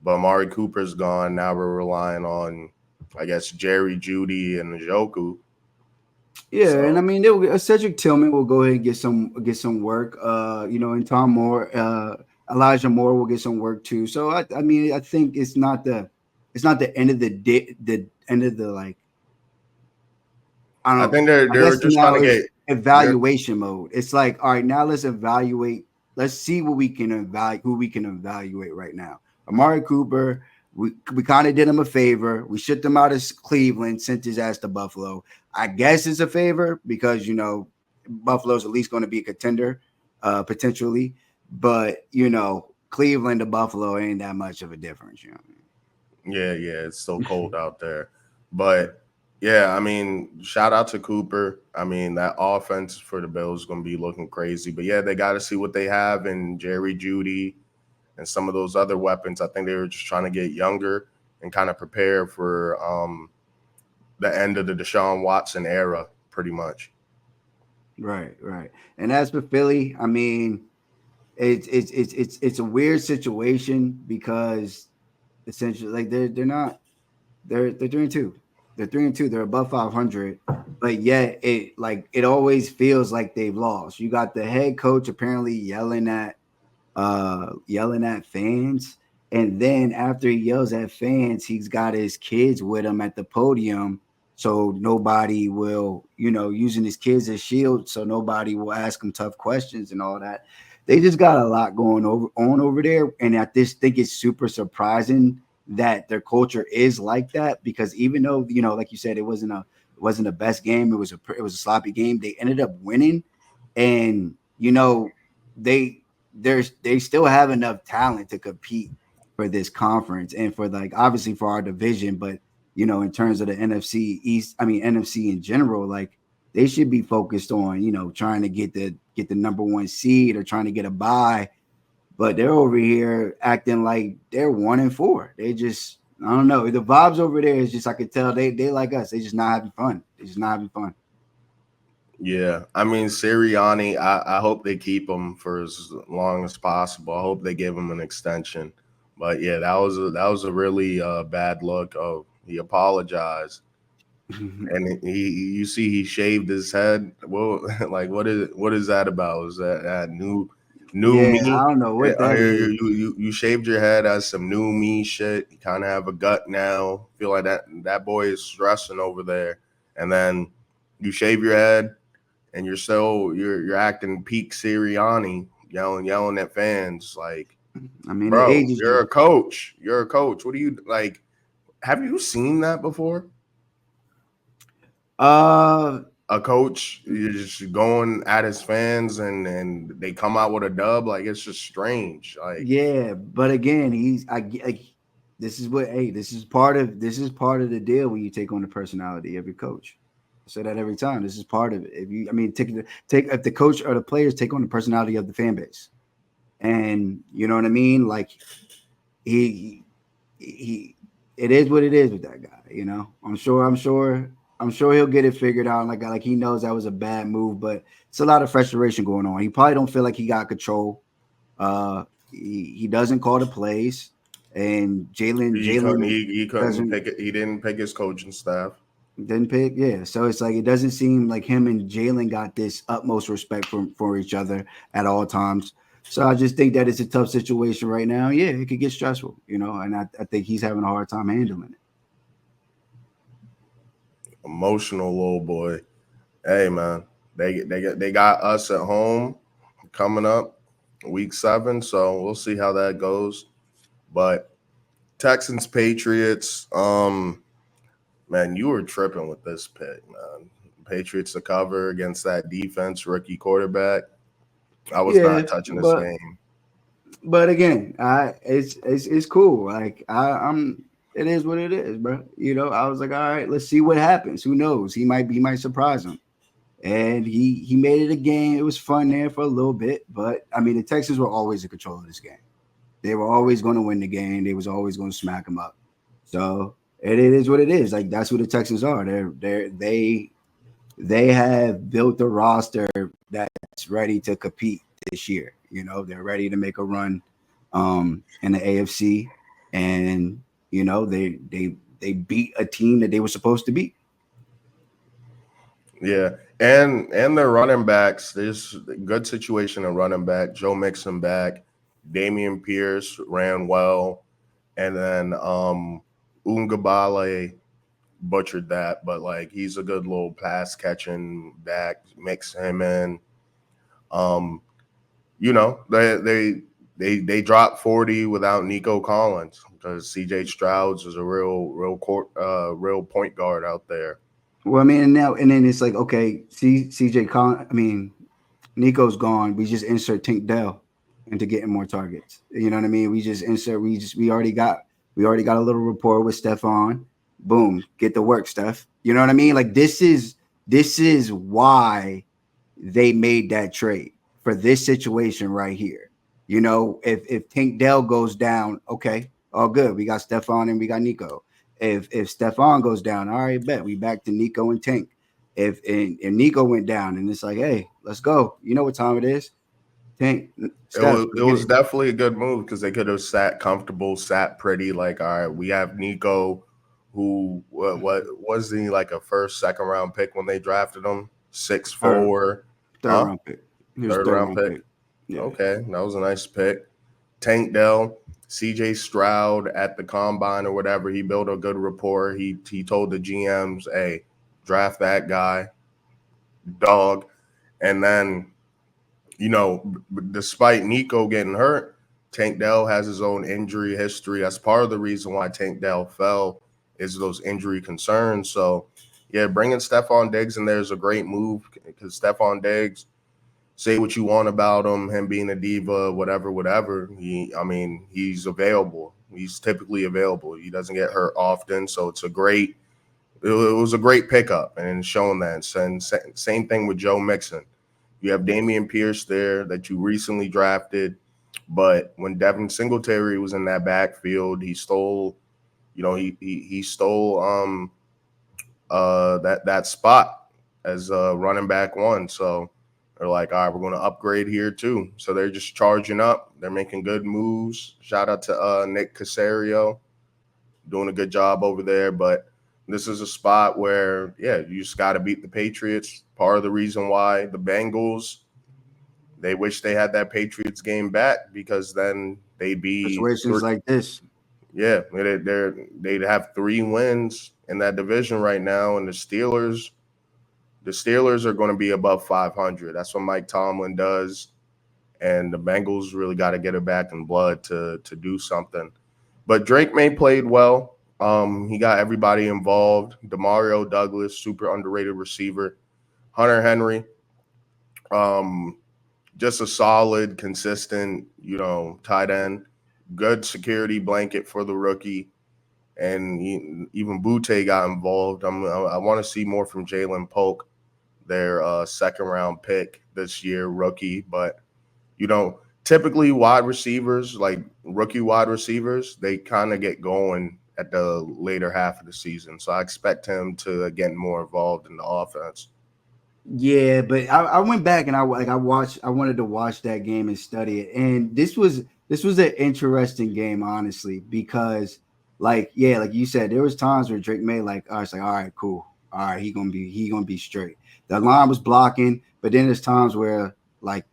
but Amari Cooper's gone. Now we're relying on, I guess, Jerry, Judy, and Njoku. Yeah, and I So mean, Cedric Tillman will go ahead and get some work. And Tom Moore, Elijah Moore will get some work too. So I mean, I think it's not the end of the day, the end of the like I don't I know. think I they're guess just trying now to it's get they're evaluation mode. It's like, all right, now let's evaluate. Let's see what we can evaluate. Who we can evaluate right now. Amari Cooper. We kind of did him a favor. We shipped him out of Cleveland, sent his ass to Buffalo. I guess it's a favor because Buffalo's at least going to be a contender, potentially. But Cleveland to Buffalo ain't that much of a difference. yeah, it's so cold out there. But yeah, I mean, shout out to Cooper. I mean, that offense for the Bills is gonna be looking crazy. But yeah, they gotta see what they have in Jerry Judy and some of those other weapons. I think they were just trying to get younger and kind of prepare for the end of the Deshaun Watson era, pretty much. Right, right. And as for Philly, I mean, it's a weird situation because essentially, like they're not they're 3-2. They're 3-2. They're above 500, but yet it always feels like they've lost. You got the head coach apparently yelling at fans, and then after he yells at fans, he's got his kids with him at the podium, so nobody will using his kids as shields, so nobody will ask him tough questions and all that. They just got a lot going over there, and I just think it's super surprising that their culture is like that, because even though like you said, it wasn't the best game, it was a sloppy game, they ended up winning. And they they still have enough talent to compete for this conference and for, like, obviously for our division. But in terms of the NFC East, I mean NFC in general, like they should be focused on trying to get the number one seed or trying to get a bye. But they're over here acting like they're 1-4. They just, I don't know. The vibes over there is just, I could tell they like us. They just not having fun. They just not having fun. Yeah, I mean Sirianni. I hope they keep him for as long as possible. I hope they give him an extension. But yeah, that was a really bad look. Oh, he apologized. and you see he shaved his head. Well, like what is that about? Is that new Yeah, me? I don't know what that is. You shaved your head as some new me shit. You kind of have a gut now. Feel like that boy is stressing over there, and then you shave your head, and you're acting peak Sirianni, yelling at fans like, I mean, it bro, ages you're you. a coach. You're a coach. What do you like? Have you seen that before? Uh, A coach you're just going at his fans and they come out with a dub, like it's just strange. Like yeah, but again, this is what hey, this is part of the deal when you take on the personality of your coach. I say that every time. This is part of it. If you, I mean, take if the coach or the players take on the personality of the fan base, and you know what I mean. Like he he it is what it is with that guy. You know, I'm sure he'll get it figured out. Like he knows that was a bad move, but it's a lot of frustration going on. He probably don't feel like he got control. He doesn't call the plays, and Jalen he couldn't doesn't pick it. He didn't pick his coaching staff. didn't pick. Yeah, so it's like it doesn't seem like him and Jalen got this utmost respect for each other at all times. So I just think that it's a tough situation right now. Yeah, it could get stressful, you know, and I think he's having a hard time handling it. Emotional little boy. Hey man, they got us at home coming up week 7, so we'll see how that goes. But Texans Patriots, man, you were tripping with this pick, man. Patriots to cover against that defense, rookie quarterback. I was Yeah, not touching this but game. again, it's cool. Like I'm, it is what it is, bro. You know, I was like, all right, let's see what happens. Who knows? He might surprise him. And he made it a game. It was fun there for a little bit, but I mean, the Texans were always in control of this game. They were always going to win the game. They was always going to smack them up. So it is what it is. Like that's who the Texans are. They have built a roster that's ready to compete this year. You know, they're ready to make a run in the AFC, and you know they beat a team that they were supposed to beat. Yeah, and their running backs. There's a good situation in running back. Joe Mixon back. Damian Pierce ran well, and then Ungabale butchered that, but like he's a good little pass catching back. Mix him in. Um, they dropped 40 without Nico Collins because CJ Stroud's is a real point guard out there. Well, I mean, and now and then it's like, okay, CJ Con. I mean, Nico's gone. We just insert Tank Dell into getting more targets. You know what I mean? We just insert. We already got a little rapport with Stephon. Boom, get the work, Steph. You know what I mean? Like this is why they made that trade for this situation right here. You know, if Tank Dell goes down, okay, all good. We got Stephon and we got Nico. If Stephon goes down, all right, bet we back to Nico and Tank. If Nico went down and it's like, hey, let's go. You know what time it is? Tank, It Steph, was it get was it. definitely a good move because they could have sat comfortable, sat pretty. Like, all right, we have Nico, who what was he like a first, second round pick when they drafted him? Six Third, four, third huh? round pick. He was Third third round round pick. pick. Yeah. Okay, that was a nice pick. Tank Dell, CJ Stroud at the combine or whatever, he built a good rapport. He told the GMs, hey, draft that guy, dog. And then, despite Nico getting hurt, Tank Dell has his own injury history. That's part of the reason why Tank Dell fell is those injury concerns. So, yeah, bringing Stephon Diggs in there is a great move because Stephon Diggs, say what you want about him being a diva, whatever. He's available. He's typically available. He doesn't get hurt often, so it was a great pickup and showing that. And same thing with Joe Mixon. You have Damian Pierce there that you recently drafted, but when Devin Singletary was in that backfield, he stole, he stole that spot as running back one. So they're like, all right, we're going to upgrade here too. So they're just charging up. They're making good moves. Shout out to Nick Casario doing a good job over there. But This is a spot where, yeah, you just got to beat the Patriots. Part of the reason why the Bengals, they wish they had that Patriots game back because then they'd be Situations like this. yeah, they'd have 3 wins in that division right now, and the Steelers are going to be above 500. That's what Mike Tomlin does, and the Bengals really got to get it back in blood to do something. But Drake May played well. He got everybody involved. Demario Douglas, super underrated receiver. Hunter Henry, um, just a solid, consistent, tight end. Good security blanket for the rookie. And even Butte got involved. I want to see more from Jalen Polk, their second round pick this year, rookie. But typically wide receivers, like rookie wide receivers, they kind of get going at the later half of the season. So I expect him to get more involved in the offense. Yeah, but I went back and I wanted to watch that game and study it. And this was an interesting game, honestly, because like you said, there was times where Drake May I was like, all right, cool. All right, he gonna be straight. The line was blocking, but then there's times where like,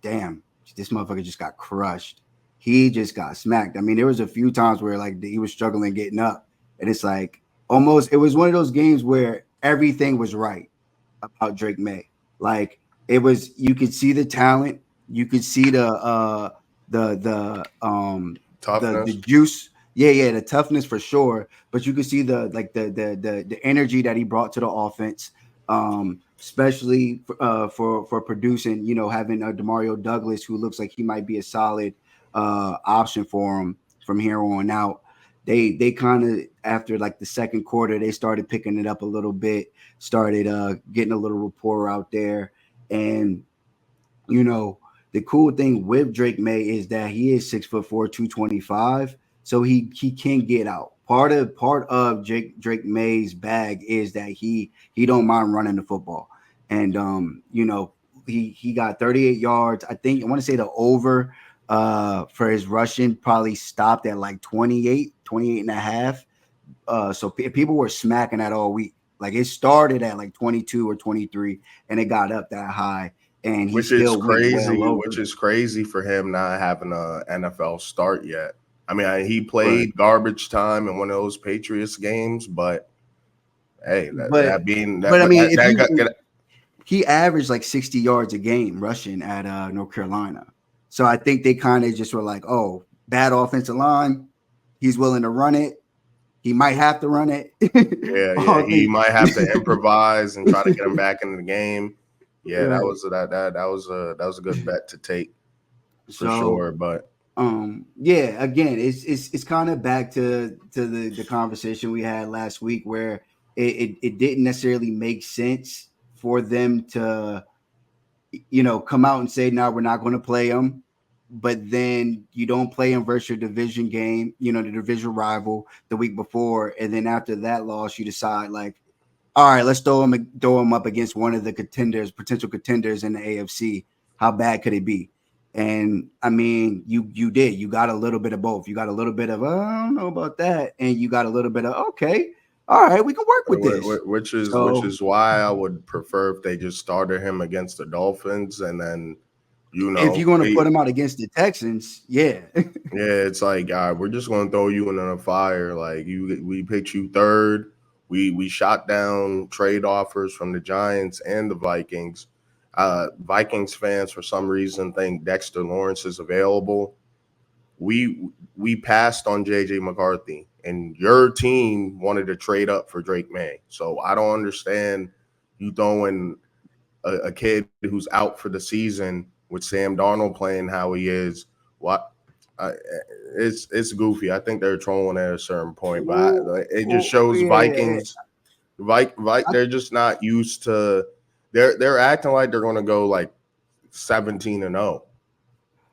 damn, this motherfucker just got crushed. He just got smacked. I mean, there was a few times where like he was struggling getting up, and it's like almost it was one of those games where everything was right about Drake May. Like it was, you could see the talent, you could see the Toughness. juice. Yeah, the toughness for sure. But you could see the energy that he brought to the offense, especially for producing. Having a Demario Douglas who looks like he might be a solid option for him from here on out. They kind of, after like the second quarter, they started picking it up a little bit, started getting a little rapport out there. And the cool thing with Drake May is that he is 6'4", 225, so he can get out. Part of Drake May's bag is that he don't mind running the football. And he got 38 yards. I think I want to say the over for his rushing probably stopped at like 28 and a half. So people were smacking that all week. Like it started at like 22 or 23 and it got up that high, and he Which is still went well crazy. over. Which is crazy for him not having a NFL start yet. I mean, he But played garbage time in one of those Patriots games, but hey, but that being that, but I but mean, that, if that you got he averaged like 60 yards a game rushing at North Carolina. So I think they kind of just were like, oh, bad offensive line. He's willing to run it. He might have to run it. yeah, All he things. might have to improvise and try to get him back into the game. Yeah, that Right. was that was a good bet to take for So sure. But yeah, again, it's kind of back to the conversation we had last week where it didn't necessarily make sense for them to come out and say, no, we're not going to play them. But then you don't play them versus your division game, the division rival the week before. And then after that loss, you decide like, all right, let's throw them up against one of the potential contenders in the AFC. How bad could it be? And I mean, you did. You got a little bit of both. You got a little bit of I don't know about that, and you got a little bit of okay, all right, we can work with this. So which is why I would prefer if they just started him against the Dolphins and then if you're going to put we them out against the Texans, yeah, yeah, it's like, all right, we're just gonna throw you in a fire. Like we picked you third. We shot down trade offers from the Giants and the Vikings. Vikings fans, for some reason, think Dexter Lawrence is available. We passed on JJ McCarthy, and your team wanted to trade up for Drake May. So I don't understand you throwing a kid who's out for the season with Sam Darnold playing how he is. What I, it's goofy. I think they're trolling at a certain point, but it just shows yeah. They're just not used to. They're acting like they're going to go like 17-0.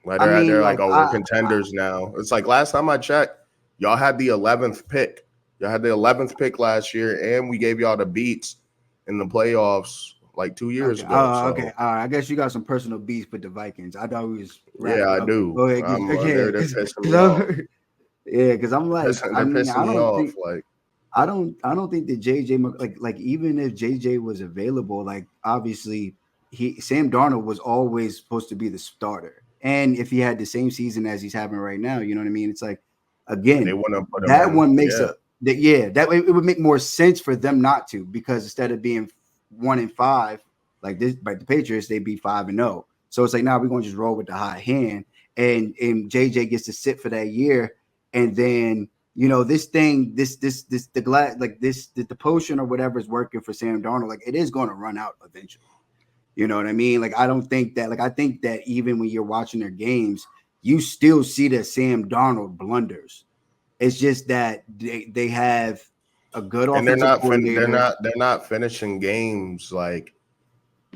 Like I mean, they're like, like oh, we're contenders now. It's like last time I checked, y'all had the 11th pick. Y'all had the 11th pick last year, and we gave y'all the beats in the playoffs like 2 years okay, ago. okay, So all right. I guess you got some personal beef with the Vikings. I thought we was yeah, I okay. do. Go ahead, I'm okay, they're pissing me off. yeah, because I'm like, I They're mean, pissing I me don't off. think. Like I don't think that JJ like even if JJ was available, like obviously Sam Darnold was always supposed to be the starter. And if he had the same season as he's having right now, you know what I mean? It's like They again, wouldn't put him that in. one makes Yeah. a that yeah, that it would make more sense for them not to, because instead of being 1-5 like this, like the Patriots, they'd be 5-0. So it's like now we're gonna just roll with the hot hand, and JJ gets to sit for that year, and then this thing, this the glad like this the potion or whatever is working for Sam Darnold, like it is going to run out eventually. You know what I mean? Like I don't think that I think that even when you're watching their games, you still see the Sam Darnold blunders. It's just that they have a good And they're offensive not coordinator. they're not finishing games like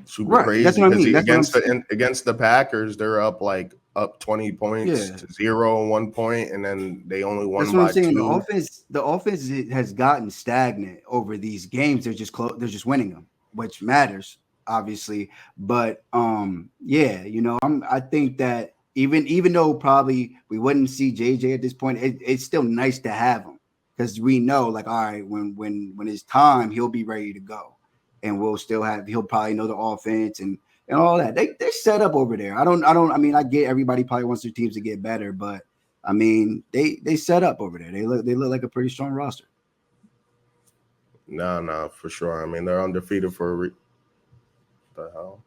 super Right. That's crazy what I because mean. That's what I'm against saying. the Packers they're up 20 points Yeah. to 0 1 point, and then they only That's won what I'm by saying. The 2. offense, has gotten stagnant over these games. They're just close. They're just winning them, which matters, obviously. But yeah, I think that even though probably we wouldn't see JJ at this point, it's still nice to have him, because we know, like, all right, when it's time, he'll be ready to go, and he'll probably know the offense and all that. They're set up over there. I mean, I get everybody probably wants their teams to get better, but I mean, they set up over there. They look like a pretty strong roster. No, no, for sure. I mean, they're undefeated for the hell.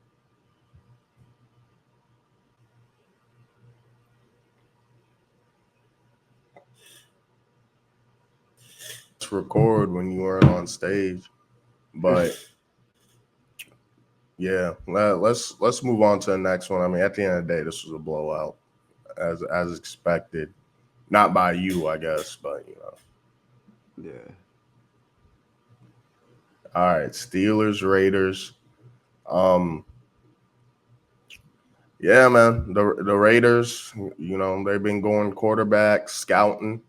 To record when you weren't on stage, but yeah, let's move on to the next one. I mean, at the end of the day, this was a blowout as expected, not by you, I guess, but Yeah. All right, Steelers, Raiders. Um, yeah, man, the Raiders. They've been going quarterback scouting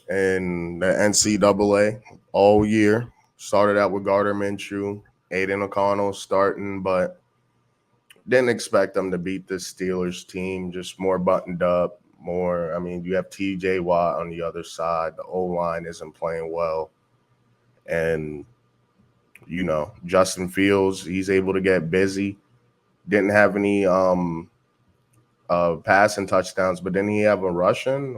in the NCAA all year. Started out with Gardner Minshew, Aiden O'Connell starting, but didn't expect them to beat this Steelers team. Just more buttoned up. More. I mean, you have T.J. Watt on the other side. The O line isn't playing well, and Justin Fields, he's able to get busy. Didn't have any passing touchdowns, but didn't he have a rushing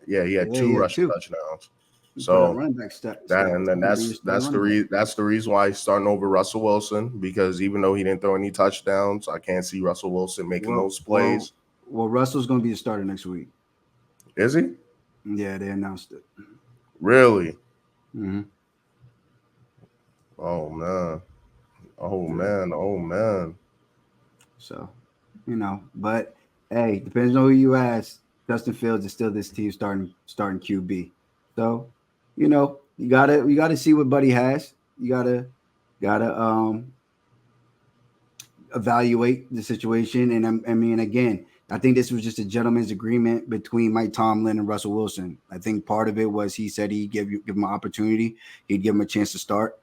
yeah, he had Yeah, 2 yeah, rushing too. touchdowns. You put up So running back that stats. and then He's gonna be your starting running back. that's the reason why he's starting over Russell Wilson, because even though he didn't throw any touchdowns, I can't see Russell Wilson making Well, those well, plays. well. Russell's gonna be the starter next week. Is he? Yeah, they announced it. Really? Mm-hmm. Oh man. Oh Yeah. man. Oh man. So, but hey, depends on who you ask. Justin Fields is still this team starting QB. So, you gotta see what Buddy has. You gotta evaluate the situation. And I mean, again, I think this was just a gentleman's agreement between Mike Tomlin and Russell Wilson. I think part of it was he said he'd give him an opportunity, he'd give him a chance to start.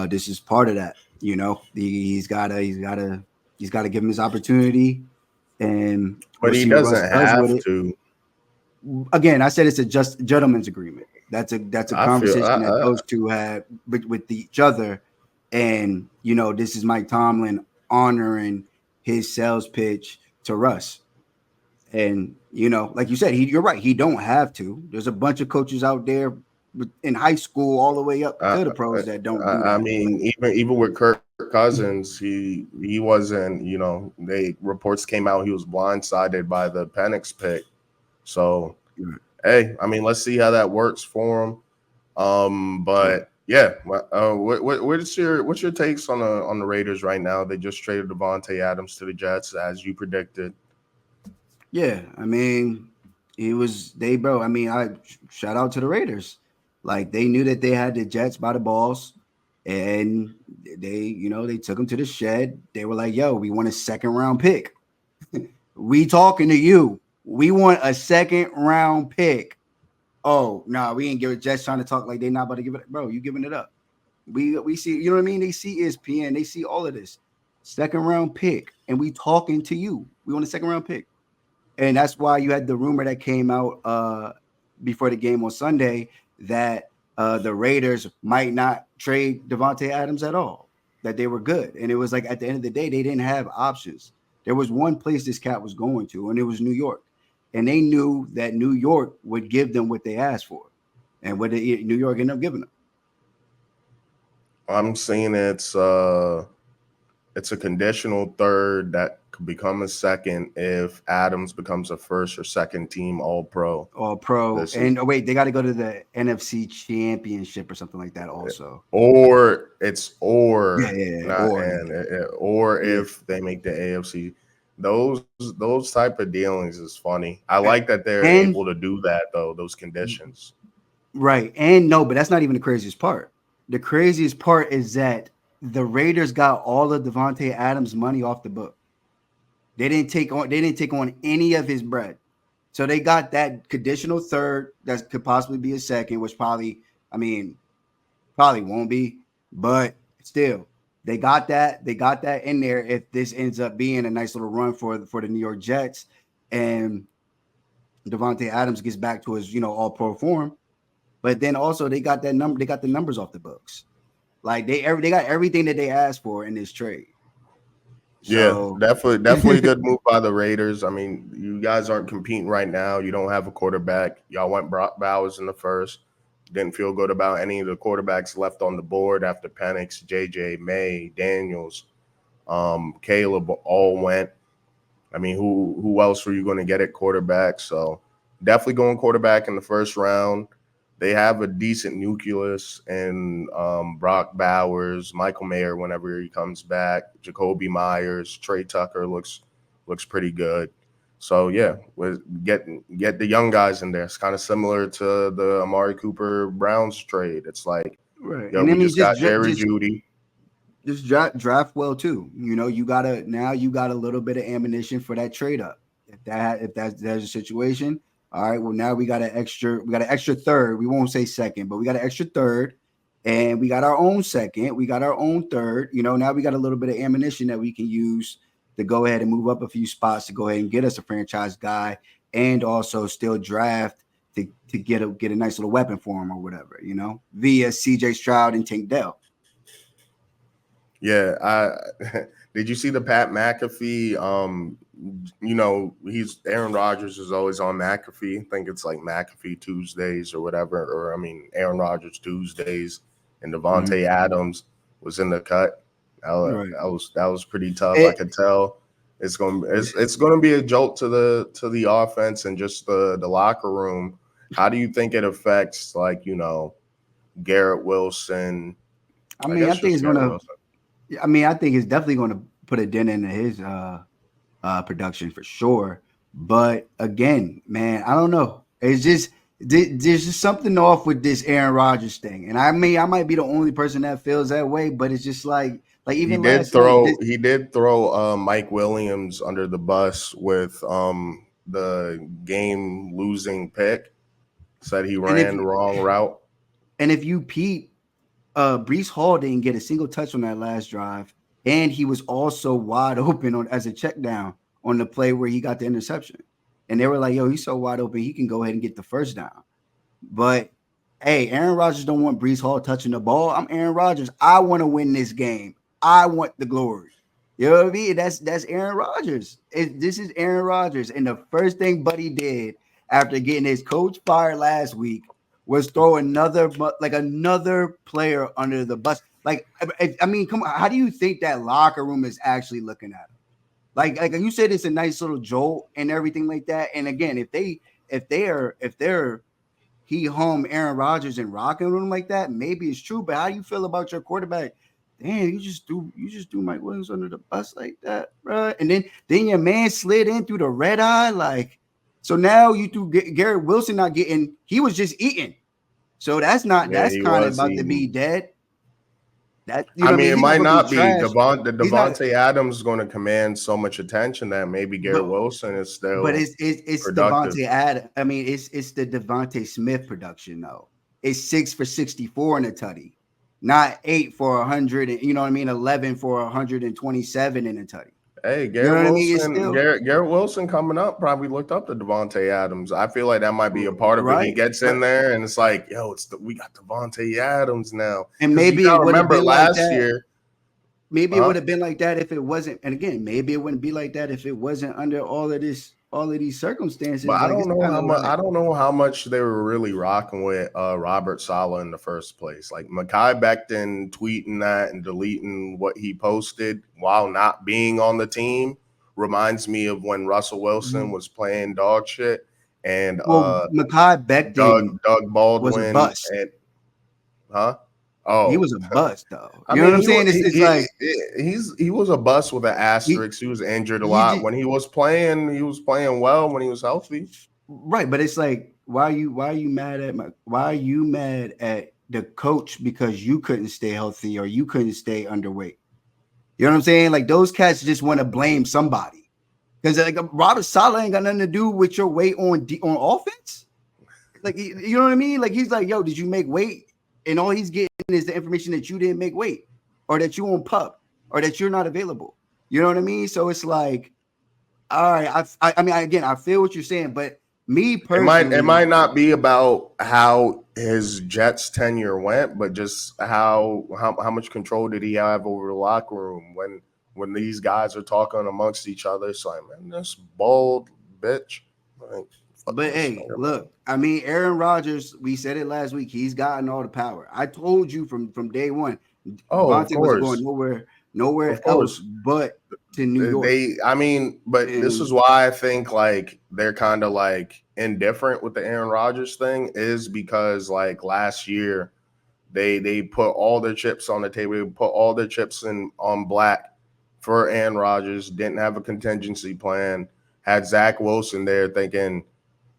This is part of that. He's gotta give him his opportunity, and But we'll he see what Russ doesn't does with have it. to. Again, I said it's a just gentleman's agreement. That's a I feel conversation that those two had with each other, and this is Mike Tomlin honoring his sales pitch to Russ. And like you said, you're right. He don't have to. There's a bunch of coaches out there in high school all the way up I, to the pros that don't do I that. mean, even with Kirk Cousins, he wasn't. They reports came out he was blindsided by the Penix pick. So hey, I mean, let's see how that works for him. Yeah. But yeah, what's your takes on the Raiders right now? They just traded Devontae Adams to the Jets as you predicted. Yeah, I mean, bro. I mean, I shout out to the Raiders. Like they knew that they had the Jets by the balls, and they took them to the shed. They were like, "Yo, we want a second round pick. We talking to you. We want a second round pick." Oh no, we ain't give it. Jets trying to talk like they not about to give it, bro. You giving it up? We see, you know what I mean? They see ESPN, they see all of this. Second round pick, and we talking to you. We want a second round pick. And that's why you had the rumor that came out before the game on Sunday that the Raiders might not trade Devontae Adams at all, that they were good. And it was like at the end of the day, they didn't have options. There was one place this cat was going to, and it was New York. And they knew that New York would give them what they asked for. And what New York ended up giving them. I'm seeing it's a conditional third that could become a second if Adams becomes a first or second team All Pro. All Pro. And wait, they got to go to the NFC Championship or something like that also. Or if they make the AFC. Those type of dealings is funny. I like that they're able to do that though, those conditions. Right. And no, but that's not even the craziest part. The craziest part is that the Raiders got all of Devontae Adams' money off the book. They didn't take on any of his bread. So they got that conditional third that could possibly be a second, which probably won't be, but still, they got that. They got that in there if this ends up being a nice little run for the New York Jets and Devontae Adams gets back to his, all pro form. But then also they got that number, they got the numbers off the books. Like they got everything that they asked for in this trade. So, yeah, definitely a good move by the Raiders. I mean, you guys aren't competing right now. You don't have a quarterback. Y'all went Brock Bowers in the first. Didn't feel good about any of the quarterbacks left on the board after Penix, JJ, May, Daniels, Caleb all went. I mean, who else were you going to get at quarterback? So definitely going quarterback in the first round. They have a decent nucleus in Brock Bowers, Michael Mayer whenever he comes back, Jacoby Myers, Trey Tucker looks pretty good. So yeah, get the young guys in there. It's kind of similar to the Amari Cooper Browns trade. It's like, right. Yo, and we just got Jerry Jeudy. Just draft well too. You got a little bit of ammunition for that trade up. If that's a situation. All right. Well, now we got an extra third. We won't say second, but we got an extra third, and we got our own second. We got our own third. Now we got a little bit of ammunition that we can use to go ahead and move up a few spots to go ahead and get us a franchise guy, and also still draft to get a nice little weapon for him or whatever. Via C.J. Stroud and Tank Dell. Yeah, did you see the Pat McAfee? He's Aaron Rodgers is always on McAfee. I think it's like McAfee Tuesdays or whatever, Aaron Rodgers Tuesdays, and Devontae Adams was in the cut. That was pretty tough. I could tell it's gonna be a jolt to the offense and just the locker room. How do you think it affects Garrett Wilson? I think it's gonna. I think it's definitely going to put a dent into his production for sure. But again, man, I don't know. It's just there's just something off with this Aaron Rodgers thing, and I might be the only person that feels that way. But it's just like even he did throw Mike Williams under the bus with the game losing pick. Said he ran the wrong route. And if you peep. Breece Hall didn't get a single touch on that last drive, and he was also wide open as a check down on the play where he got the interception. And they were like, yo, he's so wide open, he can go ahead and get the first down. But, hey, Aaron Rodgers don't want Breece Hall touching the ball. I'm Aaron Rodgers. I want to win this game. I want the glory. You know what I mean? That's Aaron Rodgers. This is Aaron Rodgers. And the first thing Buddy did after getting his coach fired last week was throw another player under the bus. Come on. How do you think that locker room is actually looking at him? Like you said, it's a nice little jolt and everything like that. And again, if they're he home Aaron Rodgers and rocking with him like that, maybe it's true. But how do you feel about your quarterback? Damn, you just do Mike Williams under the bus like that, bro. And then your man slid in through the red eye, so now you threw Garrett Wilson not getting. He was just eating. So that's kind of about to be dead. It might not be. Devontae Adams is going to command so much attention that maybe Garrett Wilson is still. But it's Devontae Adams. It's the Devontae Smith production though. It's 6 for 64 in a tutty, not 8 for 100. 11 for 127 in a tutty. Hey, You know Garrett what I mean? It's Wilson, still Garrett Wilson coming up probably looked up to Devontae Adams. I feel like that might be a part of it. He right, gets in there and it's like, yo, we got Devontae Adams now. and Because you maybe it gotta would have remember been like last that. year, Maybe it would have been like that if it wasn't. And again, maybe it wouldn't be like that if it wasn't under all of these but circumstances. I Like don't it's know kind how of much. I like, don't know how much they were really rocking with Robert Saleh in the first place. Like Mekhi Becton tweeting that and deleting what he posted while not being on the team reminds me of when Russell Wilson was playing dog shit and well, Mekhi Becton Doug was a Baldwin bust. and huh? He Oh, was a bust, though. I You know what mean I'm saying? It's like he was a bust with an he asterisk. He was injured a you lot just when he was playing. He was playing well when he was healthy. right, but it's like why are you mad at why are you mad at the coach because you couldn't stay healthy or you couldn't stay underweight? You know what I'm saying? Like those cats just want to blame somebody because like Robert Saleh ain't got nothing to do with your weight on offense. Like you know what I mean? Like he's like, yo, did you make weight? And all he's getting is the information that you didn't make weight, or that you on pup, or that you're not available. You know what I mean? So it's like, all right, I mean, again, I feel what you're saying, but me It personally, might not be about how his Jets tenure went, but just how much control did he have over the locker room when these guys are talking amongst each other. It's like, man, this bald bitch. Like, fuck but this hey, nigga, man. look, I mean, Aaron Rodgers, we said it last week, he's gotten all the power. I told you from day one, Oh, Vontae wasn't going of nowhere else course. but to New York. I mean, but this is And why I think like they're kind of like indifferent with the Aaron Rodgers thing is because like last year they put all their chips on the table, they put all their chips in on black for Aaron Rodgers, didn't have a contingency plan, had Zach Wilson there thinking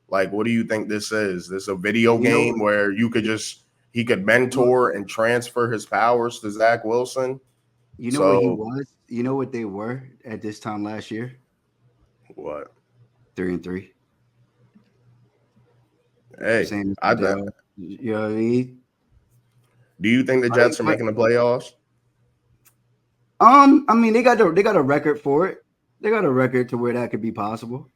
like, what do you think this is? This a video you know, game where he could mentor and transfer his powers to Zach Wilson? you know what he So was? You know what they were at this time last year? what? 3-3. Hey, Same as I the you know what I mean? do you think the Jets are making the playoffs? I mean they got a record for it. They got a record to where that could be possible.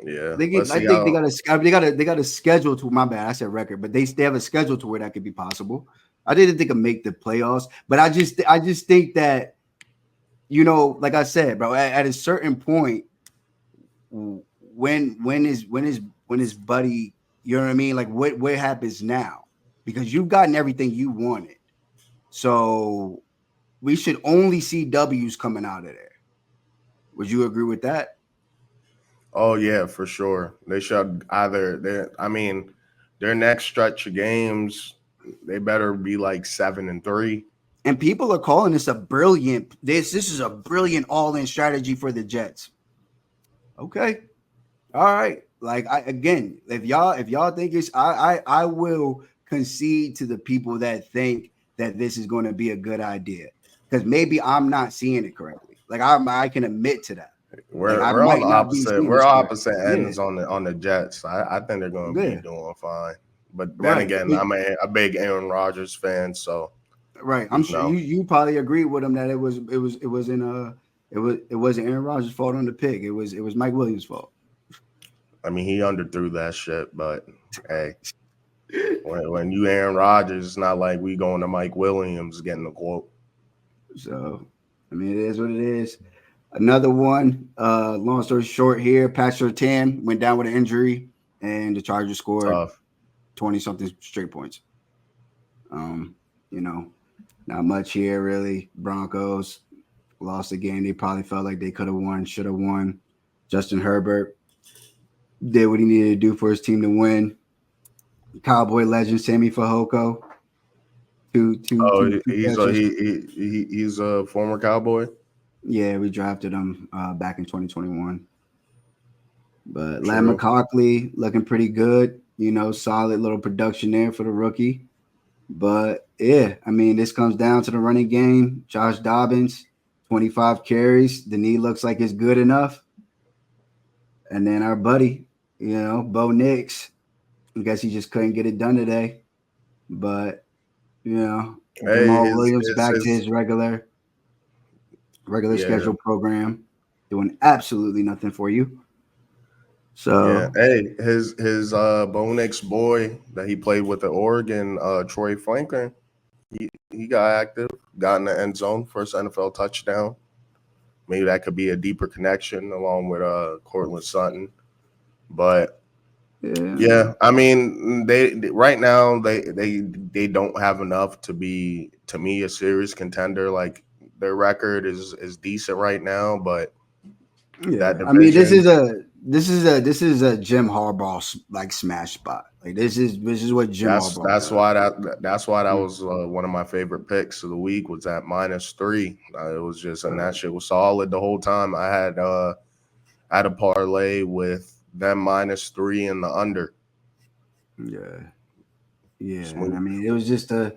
Yeah, They get, let's I see think how. they got a schedule to my bad. I said record, but they have a schedule to where that could be possible. I didn't think it make the playoffs, but I just think that like I said, bro, at a certain point, when is Buddy, you know what I mean? Like what happens now? Because you've gotten everything you wanted, so we should only see W's coming out of there. Would you agree with that? Oh yeah, for sure. They should either. I mean, their next stretch of games, they better be like 7-3. And people are calling this a brilliant. This is a brilliant all-in strategy for the Jets. Okay, all right. Like again, if y'all think it's, I will concede to the people that think that this is going to be a good idea because maybe I'm not seeing it correctly. Like I can admit to that. Like I We're on the might not be opposite. seeing We're this correctly. opposite Yeah, ends on the Jets. I think they're going to be yeah, doing fine. But then right. again, I'm a big Aaron Rodgers fan, so Right. I'm you sure know. you probably agree with him that it wasn't Aaron Rodgers' fault on the pick. It was Mike Williams' fault. I mean, he underthrew that shit, but hey, when you Aaron Rodgers, it's not like we going to Mike Williams getting the quote. So I mean it is what it is. Another one, long story short here, Pat Surtain went down with an injury and the Chargers scored Tough. 20 something straight points. You know, not much here really. Broncos lost the game. They probably felt like they could have won, should have won. Justin Herbert did what he needed to do for his team to win. Cowboy legend Sammy Fehoko, Oh, two catches. he's a former Cowboy. Yeah, we drafted him back in 2021. But Lad True. McCockley looking pretty good. Solid little production there for the rookie. But yeah, I mean, this comes down to the running game. Josh Dobbins, 25 carries. The knee looks like it's good enough. And then our buddy, Bo Nix. I guess he just couldn't get it done today. But Hey, Jamal Williams back to his regular. regular Yeah, schedule program, doing absolutely nothing for you. yeah. So Hey, his Bo Nix boy that he played with at Oregon, Troy Franklin, he got active, got in the end zone, first NFL touchdown. Maybe that could be a deeper connection along with Cortland Sutton. But yeah, yeah, I mean right now they don't have enough to be, to me, a serious contender. Like their record is decent right now, but that yeah. I mean, division, this is a Jim Harbaugh like smash spot. Like this is what Jim that's Harbaugh that's does. why that Mm, was one of my favorite picks of the week was at -3. It was just, and that shit was solid the whole time. I had a parlay with them -3 and the under. yeah, yeah. And I Smooth. mean, it was just a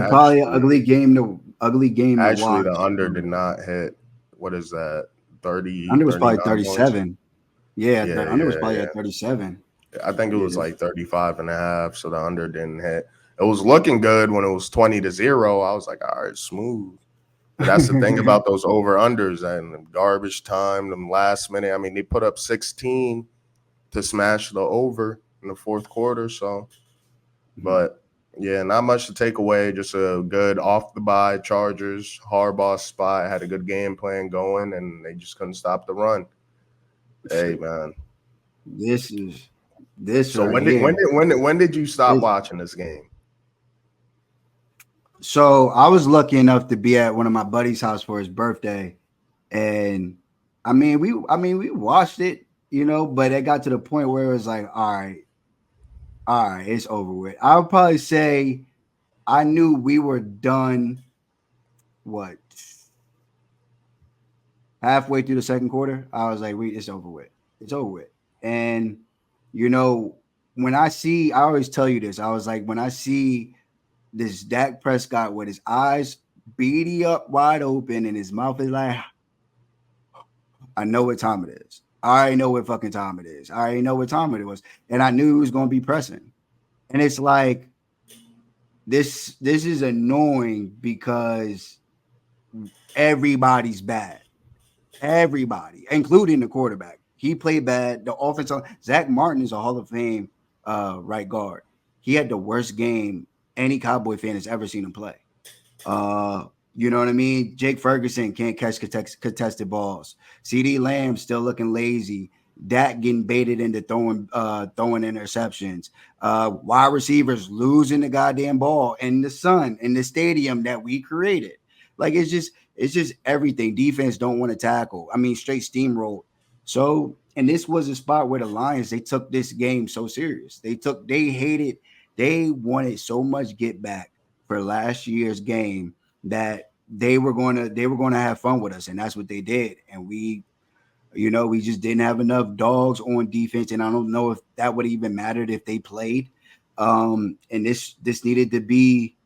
probably an Actually, ugly game to actually the watch. under did not hit. What is that? 30, Under was probably 39 points? 37. Yeah, the Yeah, under was yeah, probably yeah. at 37. I think it Yeah. was like 35.5, so the under didn't hit. It was looking good when it was 20-0. I was like, all right, smooth. But that's the thing about those over unders and them garbage time, them last minute. I mean, they put up 16 to smash the over in the fourth quarter. So, but yeah, not much to take away. Just a good off the bye Chargers, Harbaugh spot, had a good game plan going, and they just couldn't stop the run. Hey, man. This is this So right here. when did you stop This, watching this game? so I was lucky enough to be at one of my buddy's house for his birthday, and I mean we watched it, you know, but it got to the point where it was like, all right, it's over with. I would probably say I knew we were done. What, halfway through the second quarter? I was like, it's over with. It's over with. And you know, when I always tell you this. I was like, when I see this Dak Prescott with his eyes beady up wide open and his mouth is like, I know what time it is. I already know what fucking time it is. I already know what time it was. And I knew he was going to be pressing. And it's like, this is annoying because everybody's bad. Everybody, including the quarterback. He played bad. The offensive Zach Martin is a Hall of Fame right guard. He had the worst game any Cowboy fan has ever seen him play. Uh, you know what I mean? Jake Ferguson can't catch contested balls. CD Lamb still looking lazy. Dak getting baited into throwing interceptions. Wide receivers losing the goddamn ball in the sun in the stadium that we created. Like it's just everything. Defense don't want to tackle. I mean, straight steamroll. So, and this was a spot where the Lions they took this game so serious. They wanted so much get back for last year's game that they were gonna have fun with us, and that's what they did. And we, you know, we just didn't have enough dogs on defense, and I don't know if that would even mattered if they played. And this needed to be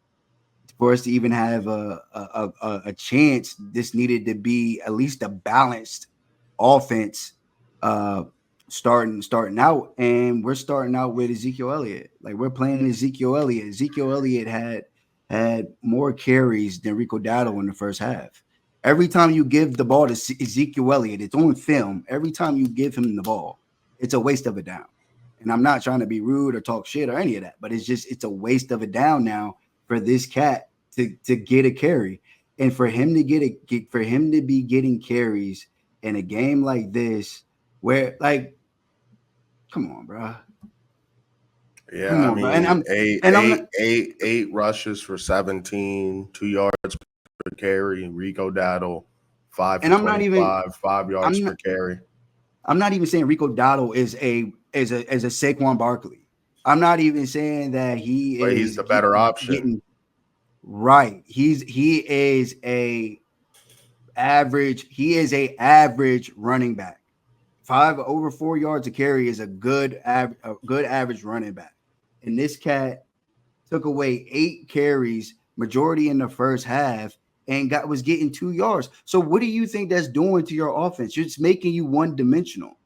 for us to even have a chance. This needed to be at least a balanced offense uh starting out, and we're starting out with Ezekiel Elliott. Like we're playing Ezekiel Elliott. Ezekiel Elliott had more carries than Rico Dowdle in the first half. Every time you give the ball to Ezekiel Elliott, it's on film. Every time you give him the ball, it's a waste of a down. And I'm not trying to be rude or talk shit or any of that, but it's a waste of a down now for this cat to get a carry. And for him to for him to be getting carries in a game like this, where like, come on, bro, Yeah, come I on, bro. mean, eight, And I'm not, eight, eight, 8 rushes for 17, 2 yards per carry. Rico Dowdle, 5 for and I'm not even 25, 5 yards I'm per not carry. I'm not even saying Rico Dotto is a Saquon Barkley. I'm not even saying that he But he's is the better option. getting right. He is a average. He is a average running back. Five over 4 yards a carry is a good average running back. And this cat took away 8 carries, majority in the first half, and was getting 2 yards. So what do you think that's doing to your offense? It's making you one dimensional.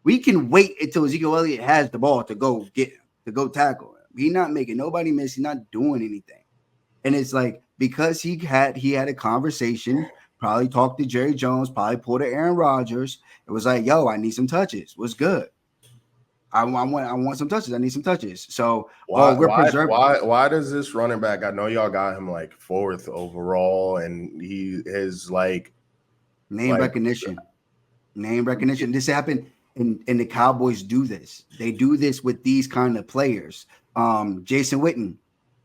We can wait until Ezekiel Elliott has the ball to go get him, to go tackle him. He's not making nobody miss. He's not doing anything. And it's like because he had a conversation probably talked to Jerry Jones, probably pulled to Aaron Rodgers. It was like, yo, I need some touches. What's good? I want some touches. I need some touches. So, we're preserving. Why does this running back? I know y'all got him like 4th overall, and he is like Name recognition. Name recognition. This happened, and the Cowboys do this. They do this with these kind of players. Jason Witten,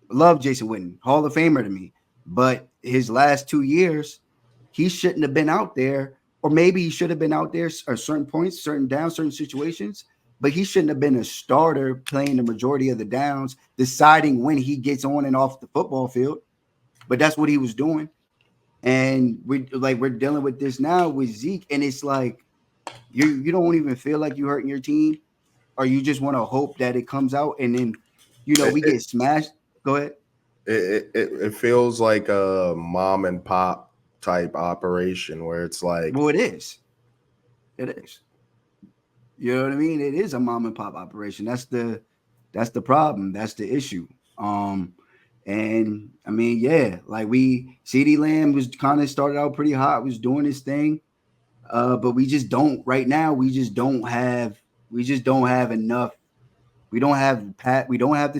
love Jason Witten, Hall of Famer to me. But his last 2 years, he shouldn't have been out there, or maybe he should have been out there at certain points, certain downs, certain situations. But he shouldn't have been a starter playing the majority of the downs, deciding when he gets on and off the football field. But that's what he was doing. And we're dealing with this now with Zeke, and it's like you don't even feel like you're hurting your team, or you just want to hope that it comes out, and then we get smashed. Go ahead. It feels like a mom and pop type operation where it's like, well, it is. You know what I mean? It is a mom and pop operation. That's the problem. That's the issue. And I mean, yeah, like CD Lamb was kind of started out pretty hot, was doing his thing. But we just don't right now, we just don't have enough. We don't have the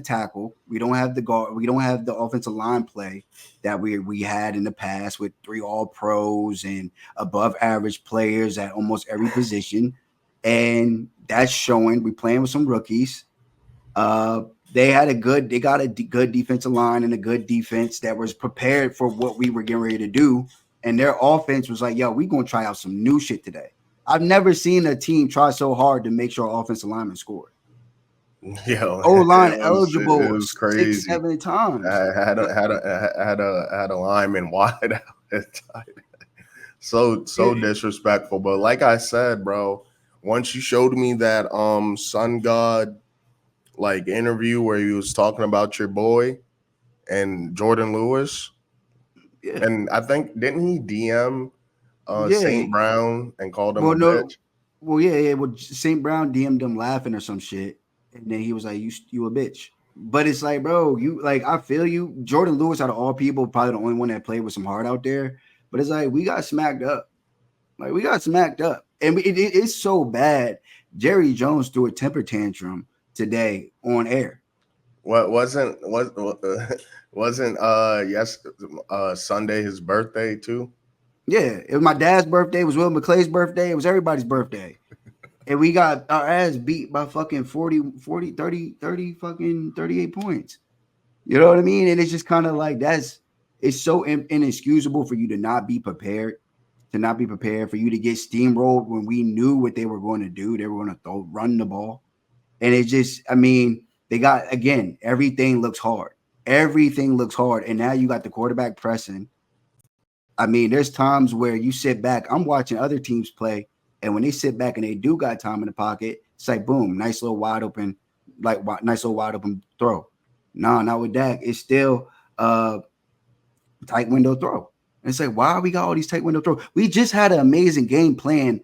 tackle, we don't have the guard, we don't have the offensive line play that we had in the past with 3 all pros and above average players at almost every position. And that's showing. We playing with some rookies. They got a good defensive line and a good defense that was prepared for what we were getting ready to do. And their offense was like, yo, we're going to try out some new shit today. I've never seen a team try so hard to make sure offensive linemen scored. Yo, O-line eligible it was crazy. 6, 7 times. I had a lineman wide out at time. So disrespectful. But like I said, bro, once you showed me that Sun God like interview where he was talking about your boy and Jordan Lewis, and I think didn't he DM St. Brown and called him a bitch? Well, yeah. Well, St. Brown DM'd him laughing or some shit, and then he was like, "You a bitch." But it's like, bro, I feel you. Jordan Lewis, out of all people, probably the only one that played with some heart out there. But it's like we got smacked up. And it's so bad. Jerry Jones threw a temper tantrum today on air. Wasn't Sunday his birthday too? Yeah, it was my dad's birthday. It was Will McClay's birthday. It was everybody's birthday. And we got our ass beat by fucking 30 fucking 38 points. You know what I mean? And it's just kind of like it's so inexcusable for you to not be prepared, for you to get steamrolled when we knew what they were going to do. They were going to run the ball. And it just, I mean, they got, again, everything looks hard. Everything looks hard. And now you got the quarterback pressing. I mean, there's times where you sit back. I'm watching other teams play, and when they sit back and they do got time in the pocket, it's like, boom, nice little wide open throw. No, not with Dak. It's still tight window throw. And it's like, why we got all these tight window throws? We just had an amazing game plan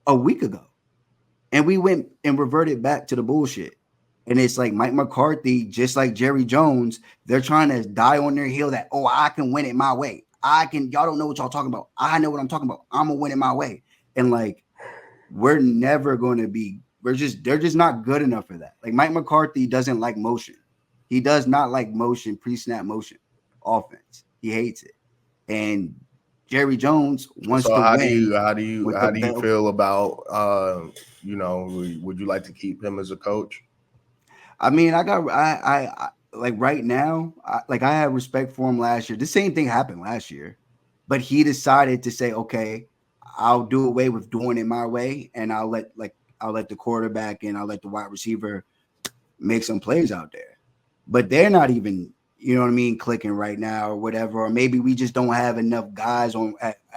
a week ago, and we went and reverted back to the bullshit. And it's like Mike McCarthy, just like Jerry Jones, they're trying to die on their heel that, oh, I can win it my way. Y'all don't know what y'all talking about. I know what I'm talking about. I'm gonna win it my way. And like, we're never going to be, they're just not good enough for that. Like Mike McCarthy doesn't like motion. He does not like motion, pre-snap motion offense. He hates it. And Jerry Jones wants to win. How do you feel about would you like to keep him as a coach? I mean, I like right now, I had respect for him last year. The same thing happened last year, but he decided to say, okay, I'll do away with doing it my way, and I'll let the quarterback and I'll let the wide receiver make some plays out there. But they're not even, you know what I mean, clicking right now or whatever. Or maybe we just don't have enough guys at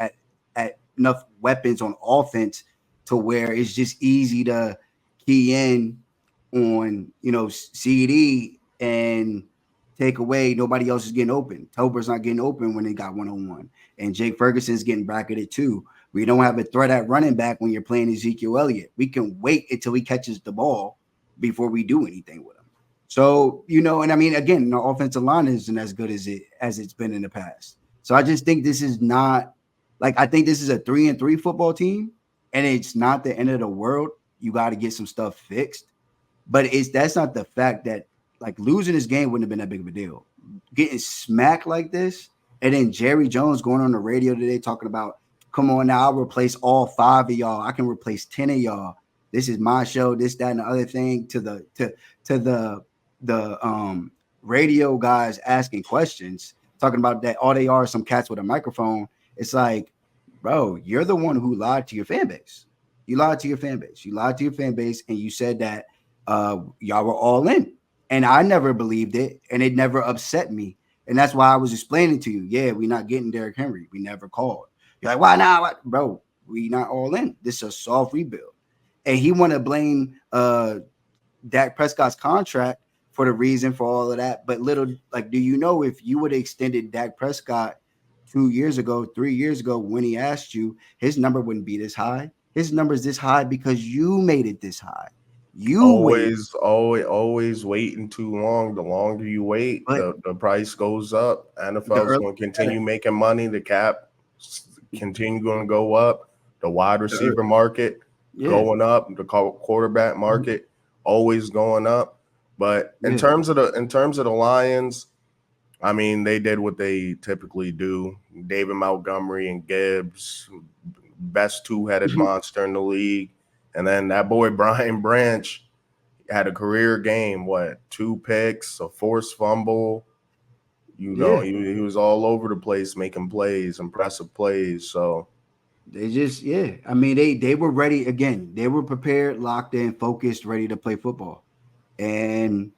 enough weapons on offense to where it's just easy to key in on, CD and take away. Nobody else is getting open. Tober's not getting open when they got one-on-one. And Jake Ferguson's getting bracketed too. We don't have a threat at running back when you're playing Ezekiel Elliott. We can wait until he catches the ball before we do anything with him. So, and I mean, again, the offensive line isn't as good as it's been in the past. So I just think this is not Like I think this is a 3-3 football team, and it's not the end of the world. You got to get some stuff fixed, but that's not the fact that like losing this game wouldn't have been that big of a deal. Getting smacked like this, and then Jerry Jones going on the radio today talking about, "Come on now, I'll replace all 5 of y'all. I can replace 10 of y'all. This is my show. This, that, and the other thing." To the radio guys asking questions, talking about that all they are is some cats with a microphone. It's like, bro, you're the one who lied to your fan base. You lied to your fan base. You lied to your fan base, and you said that y'all were all in. And I never believed it, and it never upset me. And that's why I was explaining to you, yeah, we're not getting Derrick Henry. We never called. You're like, why not? Bro, we not all in. This is a soft rebuild. And he want to blame Dak Prescott's contract for the reason for all of that. But little, like, do you know if you would have extended Dak Prescott 2 years ago, 3 years ago, when he asked you, his number wouldn't be this high. His number is this high because you made it this high. You wait. Always waiting too long. The longer you wait, But the price goes up. the NFL is early, going to continue making money. The cap continue going to go up. The wide receiver market yeah, going up. The quarterback market always going up. But in yeah, terms of the Lions, I mean, they did what they typically do. David Montgomery and Gibbs, best two-headed monster in the league. And then that boy Brian Branch had a career game, 2 picks, a forced fumble. yeah. He was all over the place making plays, impressive plays. So They just, yeah. I mean, they were ready again. They were prepared, locked in, focused, ready to play football. And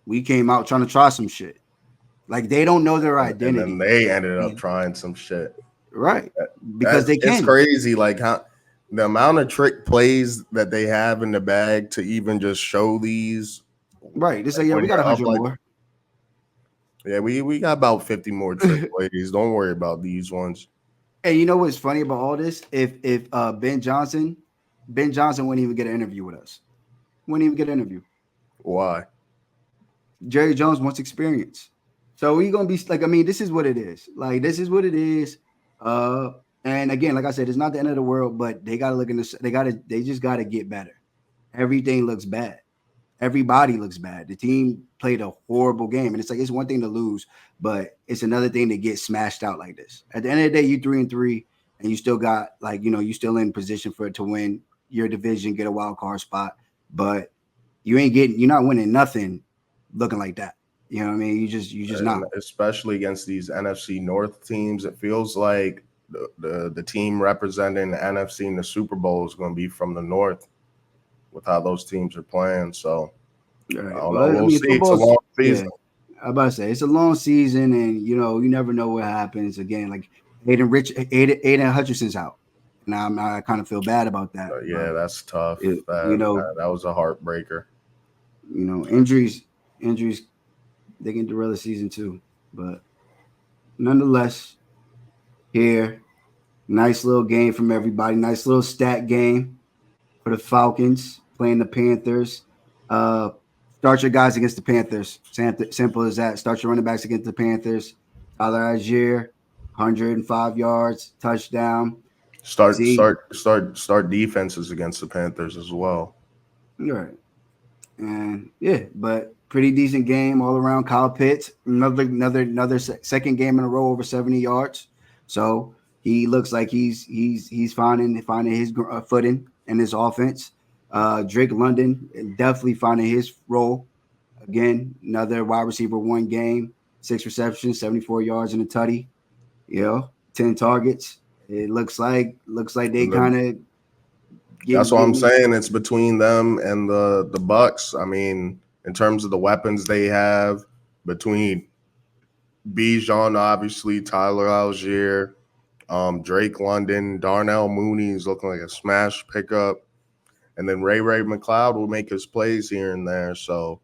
we came out trying to try some shit. Like they don't know their and then identity. they ended up And, trying some shit. right. Because they It's can. crazy, like how the amount of trick plays that they have in the bag to even just show these. Right. They say, Like yeah, when we got you're up 100 like, more. yeah, we got about 50 more trick plays. Don't worry about these ones. And you know what's funny about all this? If Ben Johnson wouldn't even get an interview with us. Wouldn't even get an interview. Why? Jerry Jones wants experience. So we gonna be like, I mean, this is what it is. Like, this is what it is. Uh, and again, like I said, it's not the end of the world, but they gotta look in this, they just gotta get better. Everything looks bad. Everybody looks bad. The team played a horrible game. And it's like it's one thing to lose, but it's another thing to get smashed out like this. At the end of the day, you 3-3, and you still got like, you still in position for it to win your division, get a wild card spot, but you're not winning nothing looking like that. You know what I mean? You just not. And especially against these NFC North teams, it feels like the team representing the NFC in the Super Bowl is going to be from the North with how those teams are playing. So I Right. don't know. But I We'll mean, see. It's a football's, long yeah. season. I about to say it's a long season, and you never know what happens. Again, like Aiden Hutchinson's out, and I kind of feel bad about that. Yeah, But that's tough. it, That was a heartbreaker. injuries, they can derail the season too. But nonetheless, here, nice little game from everybody. Nice little stat game for the Falcons playing the Panthers. Uh, Start your guys against the Panthers. Simple as that. Start your running backs against the Panthers. Tyler Algier, 105 yards, touchdown. See, Start defenses against the Panthers as well. you're right. And yeah, but pretty decent game all around. Kyle Pitts, another second game in a row over 70 yards. So he looks like he's finding his footing in this offense. Drake London definitely finding his role. Again, another wide receiver, 1 game, 6 receptions, 74 yards and a tutty. 10 targets. It looks like they kind of That's what I'm getting saying. It's between them and the Bucks. I mean, in terms of the weapons they have, between Bijan, obviously, Tyler Algier, Drake London, Darnell Mooney is looking like a smash pickup. And then Ray McLeod will make his plays here and there. So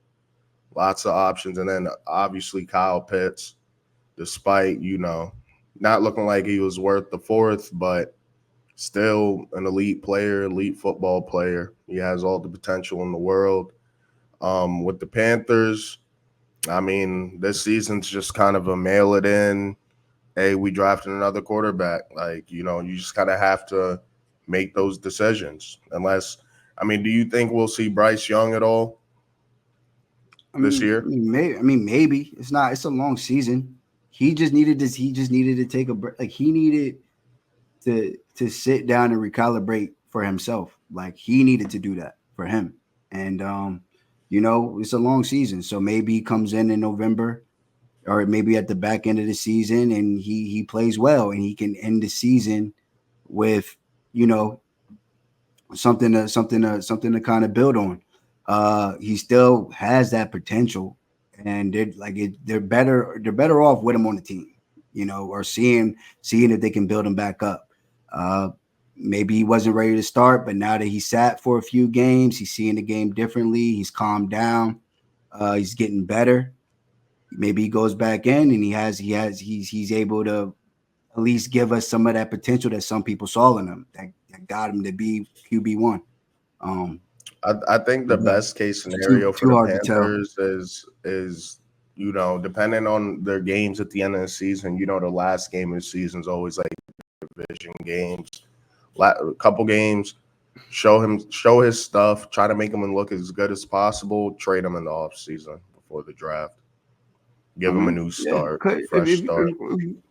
lots of options. And then obviously Kyle Pitts, despite, not looking like he was worth the fourth, but still an elite player, elite football player. He has all the potential in the world. With the Panthers, I mean, this season's just kind of a mail it in. hey, we drafted another quarterback. Like, you just kind of have to make those decisions. Unless, I mean, do you think we'll see Bryce Young at all this year? Maybe it's not. It's a long season. He just needed this. He just needed to take a break. Like he needed to sit down and recalibrate for himself. Like he needed to do that for him. And it's a long season, so maybe he comes in November, or maybe at the back end of the season, and he plays well, and he can end the season with you know something to kind of build on. He still has that potential, and they're better off with him on the team, or seeing if they can build him back up. Uh, Maybe he wasn't ready to start, but now that he sat for a few games, he's seeing the game differently. He's calmed down. He's getting better. Maybe he goes back in and he's able to at least give us some of that potential that some people saw in him that got him to be QB1. Um, I think the but best case it's too scenario for too the hard to tell. Panthers is depending on their games at the end of the season. The last game of the season is always like division games. A couple games, show his stuff, try to make him look as good as possible. Trade him in the off season before the draft. Give him a new Yeah, start, cut a fresh start.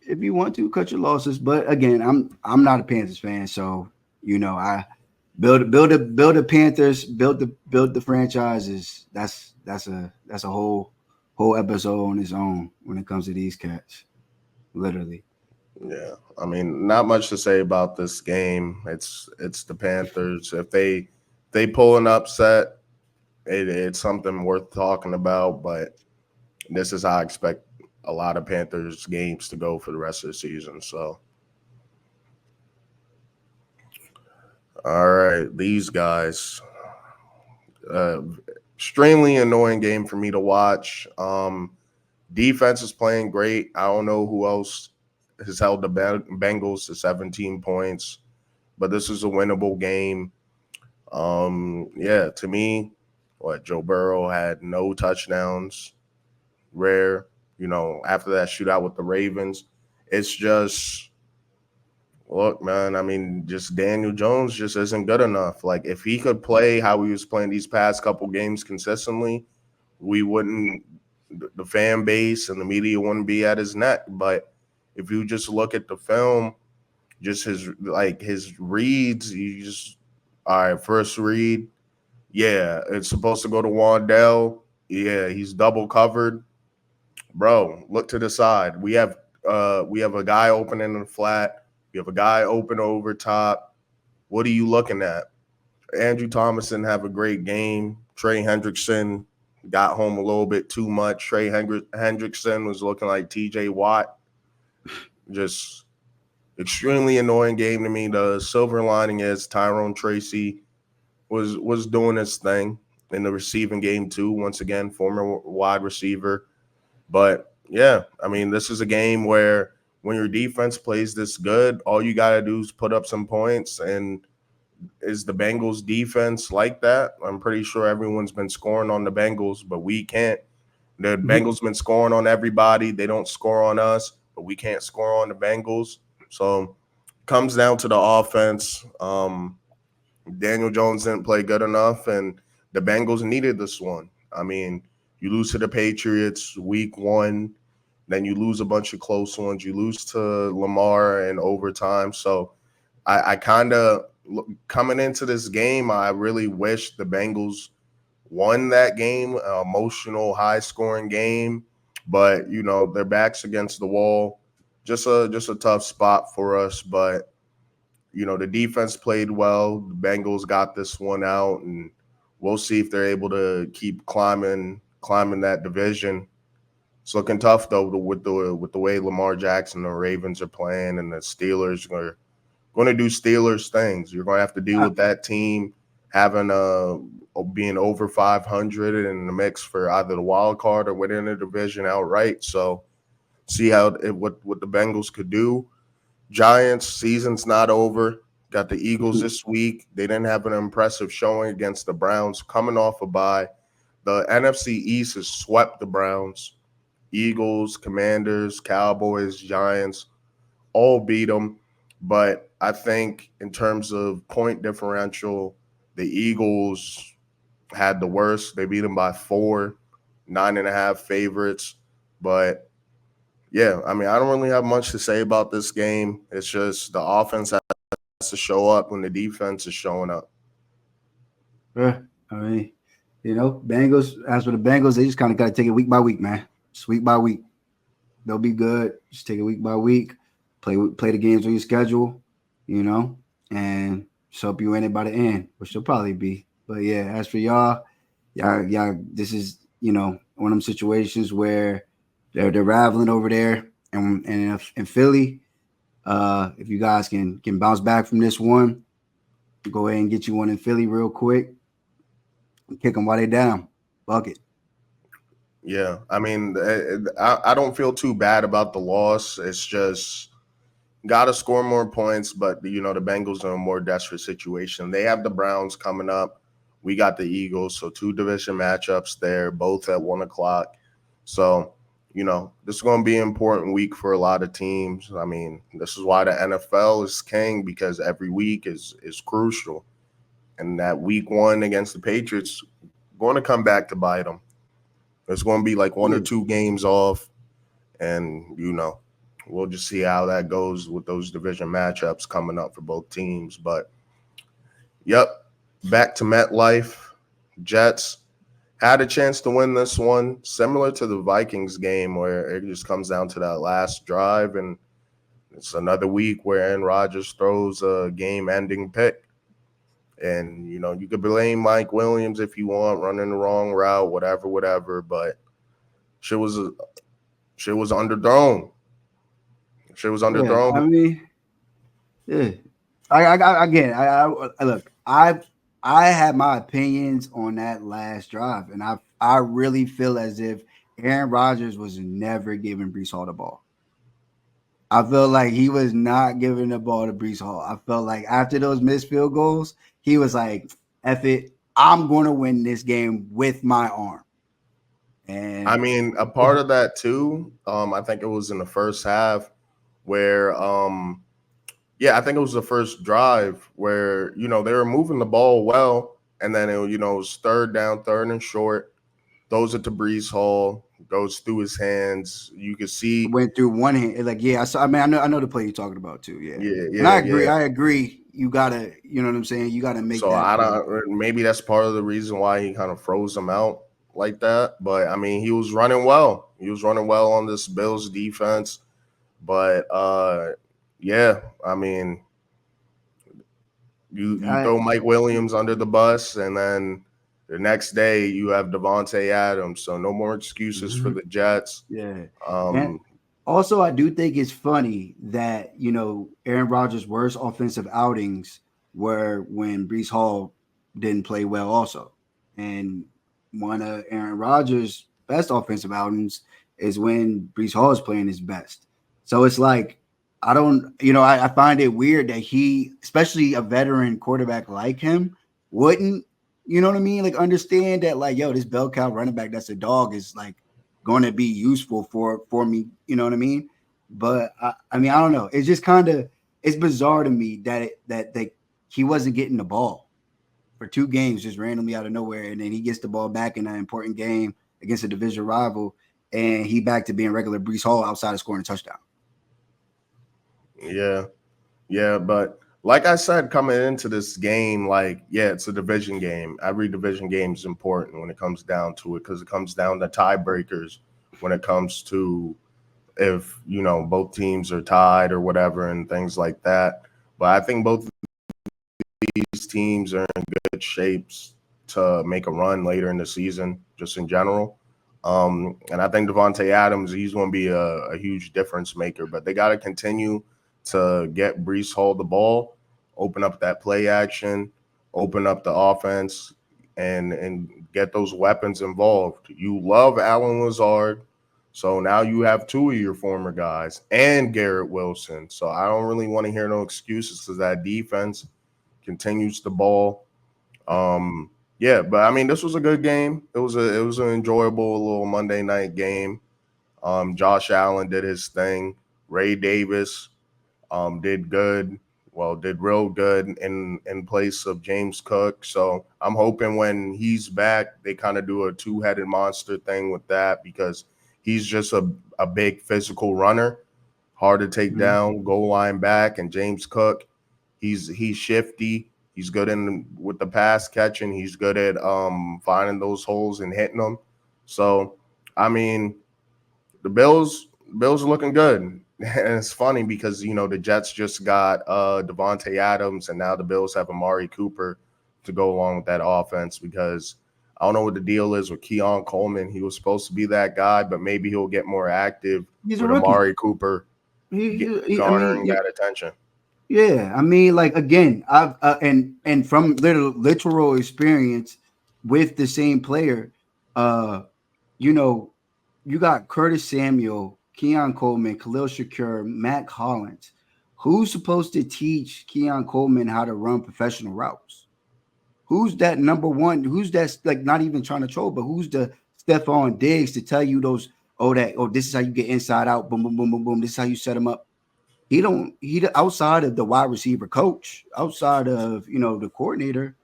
if you want to cut your losses, but again, I'm not a Panthers fan, so I build a Panthers, build the franchises. That's a whole episode on its own when it comes to these cats, literally. Yeah, I mean, not much to say about this game. It's the Panthers. If they pull an upset, it's something worth talking about. But this is how I expect a lot of Panthers games to go for the rest of the season. So, all right, these guys, uh, extremely annoying game for me to watch. Defense is playing great. I don't know who else has held the Bengals to 17 points, but this is a winnable game. Yeah, to me, Joe Burrow had no touchdowns, rare. After that shootout with the Ravens, it's just look, man. I mean, just Daniel Jones just isn't good enough. Like, if he could play how he was playing these past couple games consistently, we wouldn't. The fan base and the media wouldn't be at his neck. But if you just look at the film, just his reads, you just all right. First read, yeah, it's supposed to go to Wandell. Yeah, he's double covered. Bro, look to the side. We have a guy open in the flat. We have a guy open over top. What are you looking at? Andrew Thomas didn't have a great game. Trey Hendrickson got home a little bit too much. Trey Hendrickson was looking like TJ Watt. Just extremely annoying game to me. The silver lining is Tyrone Tracy was doing his thing in the receiving game too. Once again, former wide receiver. But yeah, I mean, this is a game where when your defense plays this good, all you got to do is put up some points. And is the Bengals defense like that? I'm pretty sure everyone's been scoring on the Bengals, but we can't. The Bengals been scoring on everybody. They don't score on us, but we can't score on the Bengals. So comes down to the offense. Daniel Jones didn't play good enough, and the Bengals needed this one. I mean, you lose to the Patriots week one, then you lose a bunch of close ones. You lose to Lamar in overtime. So I kind of, coming into this game, I really wish the Bengals won that game, emotional, high-scoring game. But, their backs against the wall. Just a tough spot for us, but the defense played well. The Bengals got this one out, and we'll see if they're able to keep climbing that division. It's looking tough though with the way Lamar Jackson and the Ravens are playing, and the Steelers are going to do Steelers things. You're going to have to deal with that team having being over 500 in the mix for either the wild card or winning the division outright. So see what the Bengals could do. Giants season's not over. Got the Eagles this week. They didn't have an impressive showing against the Browns coming off a bye. The NFC East has swept the Browns. Eagles, Commanders, Cowboys, Giants, all beat them. But I think in terms of point differential, the Eagles had the worst. They beat them by 4, 9.5 favorites. But yeah, I mean, I don't really have much to say about this game. It's just the offense has to show up when the defense is showing up. Yeah, I mean, Bengals. As for the Bengals, they just kind of got to take it week by week, man. Just week by week, they'll be good. Just take it week by week. Play the games on your schedule, and just hope you win it by the end, which will probably be. But yeah, as for y'all, this is one of them situations where they're raveling over there, and in Philly, if you guys can bounce back from this one, go ahead and get you one in Philly real quick. Kick them while they down. Bucket. Yeah, I mean, I don't feel too bad about the loss. It's just got to score more points, but the Bengals are in a more desperate situation. They have the Browns coming up. We got the Eagles, so 2 division matchups there, both at 1 o'clock. So, this is going to be an important week for a lot of teams. I mean, this is why the NFL is king, because every week is crucial. And that week 1 against the Patriots going to come back to bite them. There's going to be like 1 or 2 games off, and we'll just see how that goes with those division matchups coming up for both teams. But yep, back to MetLife. Jets had a chance to win this one, similar to the Vikings game, where it just comes down to that last drive, and it's another week where Aaron Rodgers throws a game-ending pick. And you could blame Mike Williams if you want, running the wrong route, whatever. But shit was underthrown. Shit was Yeah, underthrown. I mean, yeah. I look. I had my opinions on that last drive, and I really feel as if Aaron Rodgers was never giving Brees Hall the ball. I felt like he was not giving the ball to Brees Hall. I felt like after those missed field goals, he was like, "F it, I'm going to win this game with my arm." And I mean, a part of that too. I think it was in the first half where, I think it was the first drive where they were moving the ball well, and then it was third down, third and short. Throws it to Brees Hall, goes through his hands. You could see went through one hand. Like, yeah, I saw. I mean, I know the play you're talking about too. Yeah, and yeah. I agree. You gotta, you know what I'm saying. You gotta make So that. I don't. Maybe that's part of the reason why he kind of froze him out like that. But I mean, he was running well. He was running well on this Bills defense. But yeah, I mean, you throw Mike Williams under the bus, and then the next day you have Devontae Adams. So no more excuses for the Jets. Yeah. And also, I do think it's funny that Aaron Rodgers' worst offensive outings were when Brees Hall didn't play well, also, and one of Aaron Rodgers' best offensive outings is when Brees Hall is playing his best. So it's like I don't, I find it weird that he, especially a veteran quarterback like him, wouldn't, you know what I mean? Like understand that, like, yo, this bell cow running back that's a dog is like going to be useful for me. You know what I mean? But I mean, I don't know. It's just it's bizarre to me that he wasn't getting the ball for 2 games just randomly out of nowhere, and then he gets the ball back in an important game against a division rival, and he back to being regular Brees Hall outside of scoring a touchdown. Yeah, but like I said, coming into this game, it's a division game. Every division game is important when it comes down to it, because it comes down to tiebreakers when it comes to if both teams are tied or whatever and things like that. But I think both of these teams are in good shapes to make a run later in the season, just in general. And I think Devontae Adams, he's going to be a huge difference maker. But they got to continue to get Brees Hall the ball, open up that play action, open up the offense, and get those weapons involved. You love Allen Lazard, so now you have 2 of your former guys and Garrett Wilson. So I don't really want to hear no excuses because that defense continues the ball. Yeah, but I mean, this was a good game. It was an enjoyable little Monday night game. Josh Allen did his thing. Ray Davis did good. Well, did real good in place of James Cook. So I'm hoping when he's back, they kind of do a two-headed monster thing with that because he's just a big physical runner, hard to take Mhm. down, goal line back. And James Cook, he's shifty. He's good in with the pass catching. He's good at finding those holes and hitting them. So I mean, the Bills are looking good. And it's funny because the Jets just got Devontae Adams, and now the Bills have Amari Cooper to go along with that offense because I don't know what the deal is with Keon Coleman. He was supposed to be that guy, but maybe he'll get more active He's a with rookie. Amari Cooper I mean, garnering that attention. yeah. I mean, like again, I've and from literal experience with the same player, uh, you know, you got Curtis Samuel, Keon Coleman, Khalil Shakur, Matt Collins. Who's supposed to teach Keon Coleman how to run professional routes? Who's that number one? Who's that, like, not even trying to troll, but who's the Stephon Diggs to tell you those, this is how you get inside out, boom, boom, boom, boom, boom. This is how you set them up. He outside of the wide receiver coach, outside of the coordinator,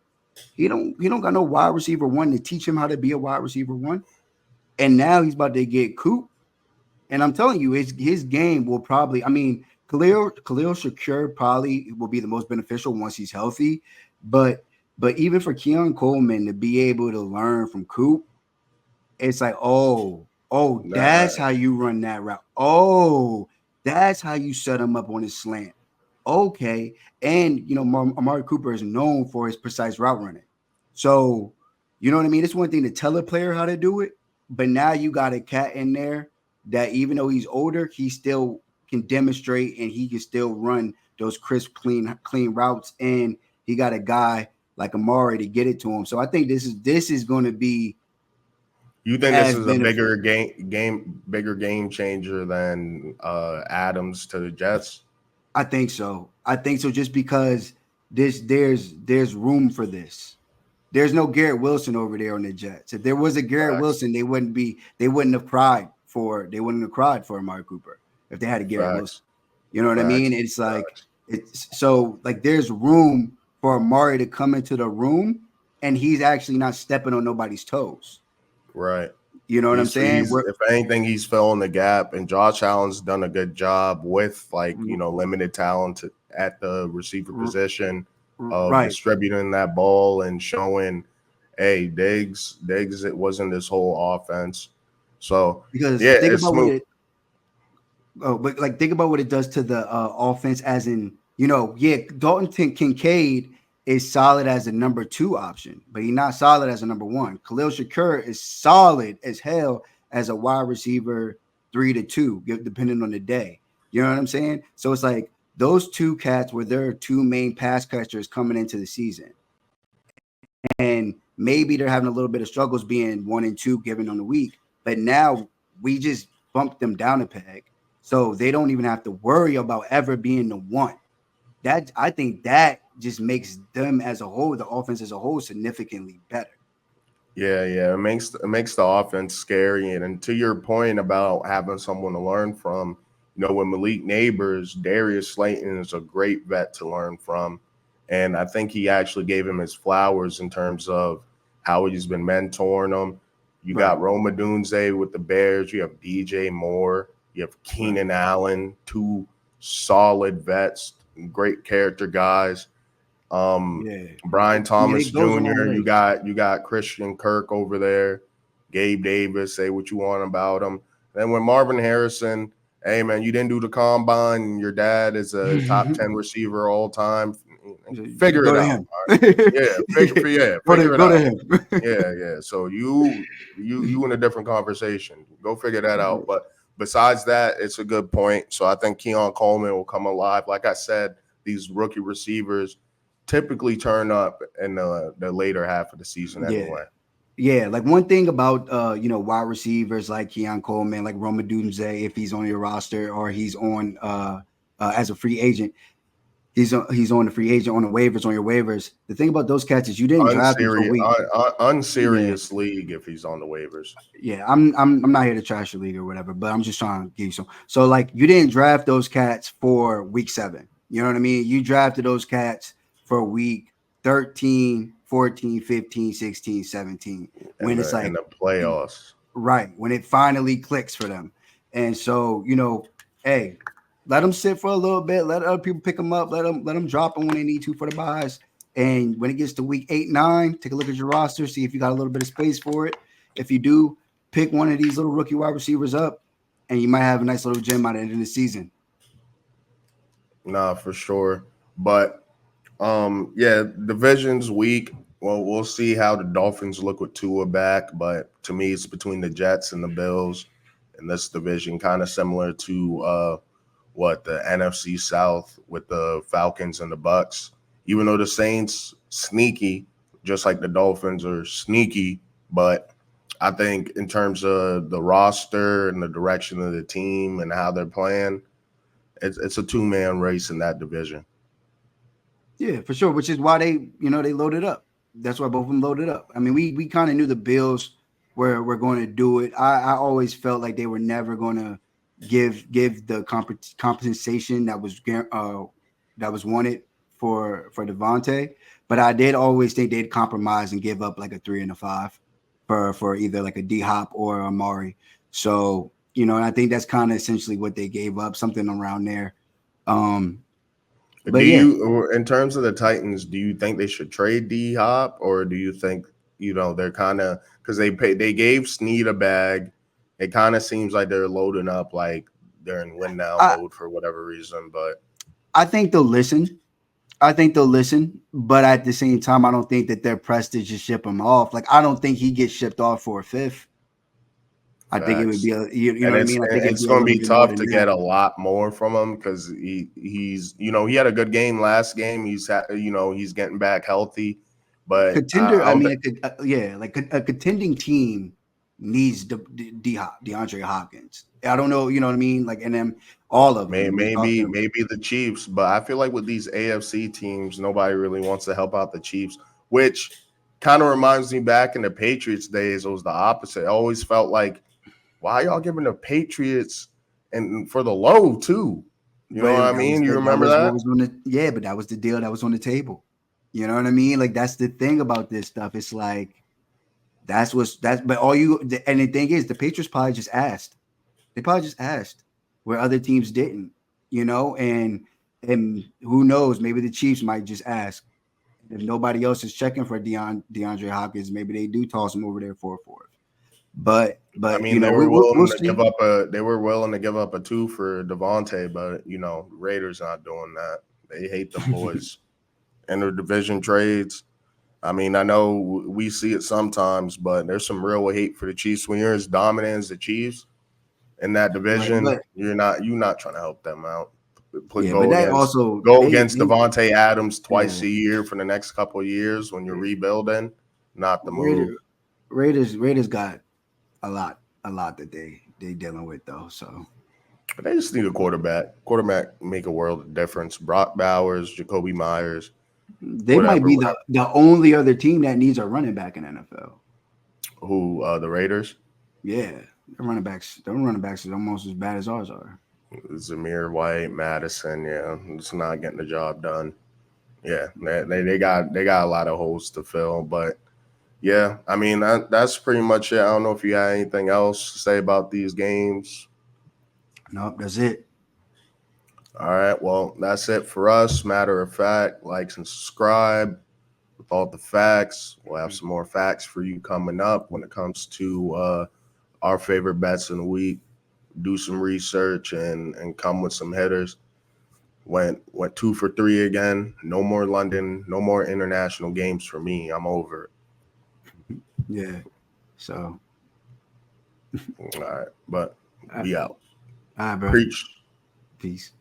he don't got no wide receiver one to teach him how to be a wide receiver one. And now he's about to get Coop. And I'm telling you, his game will probably, I mean, Khalil Shakur probably will be the most beneficial once he's healthy. But even for Keon Coleman to be able to learn from Coop, it's like, that's Nah, how you run that route. Oh, that's how you set him up on his slant. Okay. And Amari Cooper is known for his precise route running. So, you know what I mean? It's one thing to tell a player how to do it, but now you got a cat in there that even though he's older, he still can demonstrate and he can still run those crisp, clean routes. And he got a guy like Amari to get it to him. So I think this is going to be you think this as is a benefit. bigger game changer than Adams to the Jets? I think so. I think so just because there's room for this. There's no Garrett Wilson over there on the Jets. If there was a Garrett Facts, Wilson, they wouldn't have cried for Amari Cooper if they had a Garrett Wilson. facts, You know what I mean? facts, It's like facts. it's so like there's room for Amari to come into the room and he's actually not stepping on nobody's toes. Right. You know what I'm saying? He's if anything, he's filling the gap, and Josh Allen's done a good job with limited talent at the receiver position of Right. distributing that ball and showing, hey, Diggs, it wasn't this whole offense. So Because yeah, think it's about what smooth. it but like think about what it does to the offense, as in, yeah, Kincaid is solid as a number two option, but he's not solid as a number one. Khalil Shakur is solid as hell as a wide receiver 3 to 2, depending on the day. You know what I'm saying? So it's like those two cats were their two main pass catchers coming into the season. And maybe they're having a little bit of struggles being 1 and 2 given on the week, but now we just bumped them down a peg, so they don't even have to worry about ever being the one. That I think that just makes them as a whole, the offense as a whole, significantly better. Yeah. It makes the offense scary. And to your point about having someone to learn from, with Malik Neighbors, Darius Slayton is a great vet to learn from. And I think he actually gave him his flowers in terms of how he's been mentoring him. You Right, got Roma Dunze with the Bears. You have DJ Moore. You have right, Keenan Allen, two solid vets, great character guys. Um, yeah, Brian yeah. Thomas It goes a long Jr. You way. got you got Christian Kirk over there, Gabe Davis. Say what you want about him. Then when Marvin Harrison, hey man, you didn't do the combine. And your dad is a top 10 receiver all time. Figure Go it to out. him. All right? Yeah, figure it Go to out. him. Yeah. So you in a different conversation. Go figure that out. But besides that, it's a good point. So I think Keon Coleman will come alive. Like I said, these rookie receivers typically turn up in the later half of the season Yeah. anyway. Yeah, like one thing about wide receivers like Keon Coleman, like Roma Dunze, if he's on your roster or he's on as a free agent, He's on the free agent on the waivers on your waivers. The thing about those cats is you didn't draft him for a Unserious, week. Yeah, unserious league if he's on the waivers. yeah. I'm not here to trash the league or whatever, but I'm just trying to give you some. So like you didn't draft those cats for week 7. You know what I mean? You drafted those cats for week 13, 14, 15, 16, 17. in When it's the like playoffs. right, when it finally clicks for them. And so, hey, let them sit for a little bit. Let other people pick them up. Let them drop them when they need to for the buys. And when it gets to week 8, 9, take a look at your roster, see if you got a little bit of space for it. If you do, pick one of these little rookie wide receivers up, and you might have a nice little gem at the end of the season. Nah, for sure. But yeah, division's weak. Well, we'll see how the Dolphins look with Tua back, but to me, it's between the Jets and the Bills in this division, kind of similar to what the NFC South with the Falcons and the Bucks. Even though the Saints sneaky, just like the Dolphins are sneaky, but I think in terms of the roster and the direction of the team and how they're playing, it's a two-man race in that division. Yeah, for sure. Which is why they loaded up. That's why both of them loaded up. I mean, we kind of knew the Bills were going to do it. I always felt like they were never going to give the compensation that was wanted for Devontae. But I did always think they'd compromise and give up like a 3 and a 5 for either like a D Hop or a Amari. So and I think that's kind of essentially what they gave up, something around there. But Do yeah, you, in terms of the Titans, do you think they should trade D Hop, or do you think they're kind of because they gave Snead a bag? It kind of seems like they're loading up, like they're in win now I, mode for whatever reason. But I think they'll listen. But at the same time, I don't think that they're pressed to just ship him off. Like I don't think he gets shipped off for a 5th. I think it would facts, be you know and what I mean. I think it'd it's be a going to little be bit more tough than to that. get a lot more from him because he's he had a good game last game. He's getting back healthy, but Contender. I I don't mean, think like a contending team needs DeAndre Hopkins. I don't know. You know what I mean? Like, and then all of them. We talked to maybe the Chiefs, but I feel like with these AFC teams, nobody really wants to help out the Chiefs, which kind of reminds me back in the Patriots days. It was the opposite. I always felt like, why y'all giving the Patriots and for the low too? You know what But I mean? You that remember was what that? was on the but that was the deal that was on the table. You know what I mean? Like that's the thing about this stuff. It's like but and the thing is the Patriots probably just asked. They probably just asked where other teams didn't, and who knows, maybe the Chiefs might just ask. If nobody else is checking for DeAndre Hopkins, maybe they do toss him over there for a 4th. But I but mean, they were we'll willing to see. give up a 2 for Devontae, but Raiders not doing that. They hate them boys. Interdivision trades. I mean, I know we see it sometimes, but there's some real hate for the Chiefs. When you're as dominant as the Chiefs in that Right, division, but you're not trying to help them out. yeah, but Go that against also they Devontae Adams twice yeah. a year for the next couple of years when you're rebuilding. Not the Raider, move. Raiders got a lot that they dealing with though. So But they just need a quarterback. Quarterback make a world of difference. Brock Bowers, Jacoby Myers, they might whatever, be whatever. the only other team that needs a running back in NFL. Who the Raiders? Yeah, their running backs is almost as bad as ours are. Zamir White, Madison. Yeah, it's not getting the job done. Yeah, they got a lot of holes to fill, but yeah, I mean that's pretty much it. I don't know if you got anything else to say about these games. Nope, that's it. All right, well that's it for us. Matter of fact, likes and subscribe with all the facts. We'll have some more facts for you coming up when it comes to our favorite bets in the week. Do some research and come with some hitters. Went 2 for 3 again. No more London. No more international games for me. I'm over it. Yeah. So, All right, but all we out. right, bro. Preach. Peace.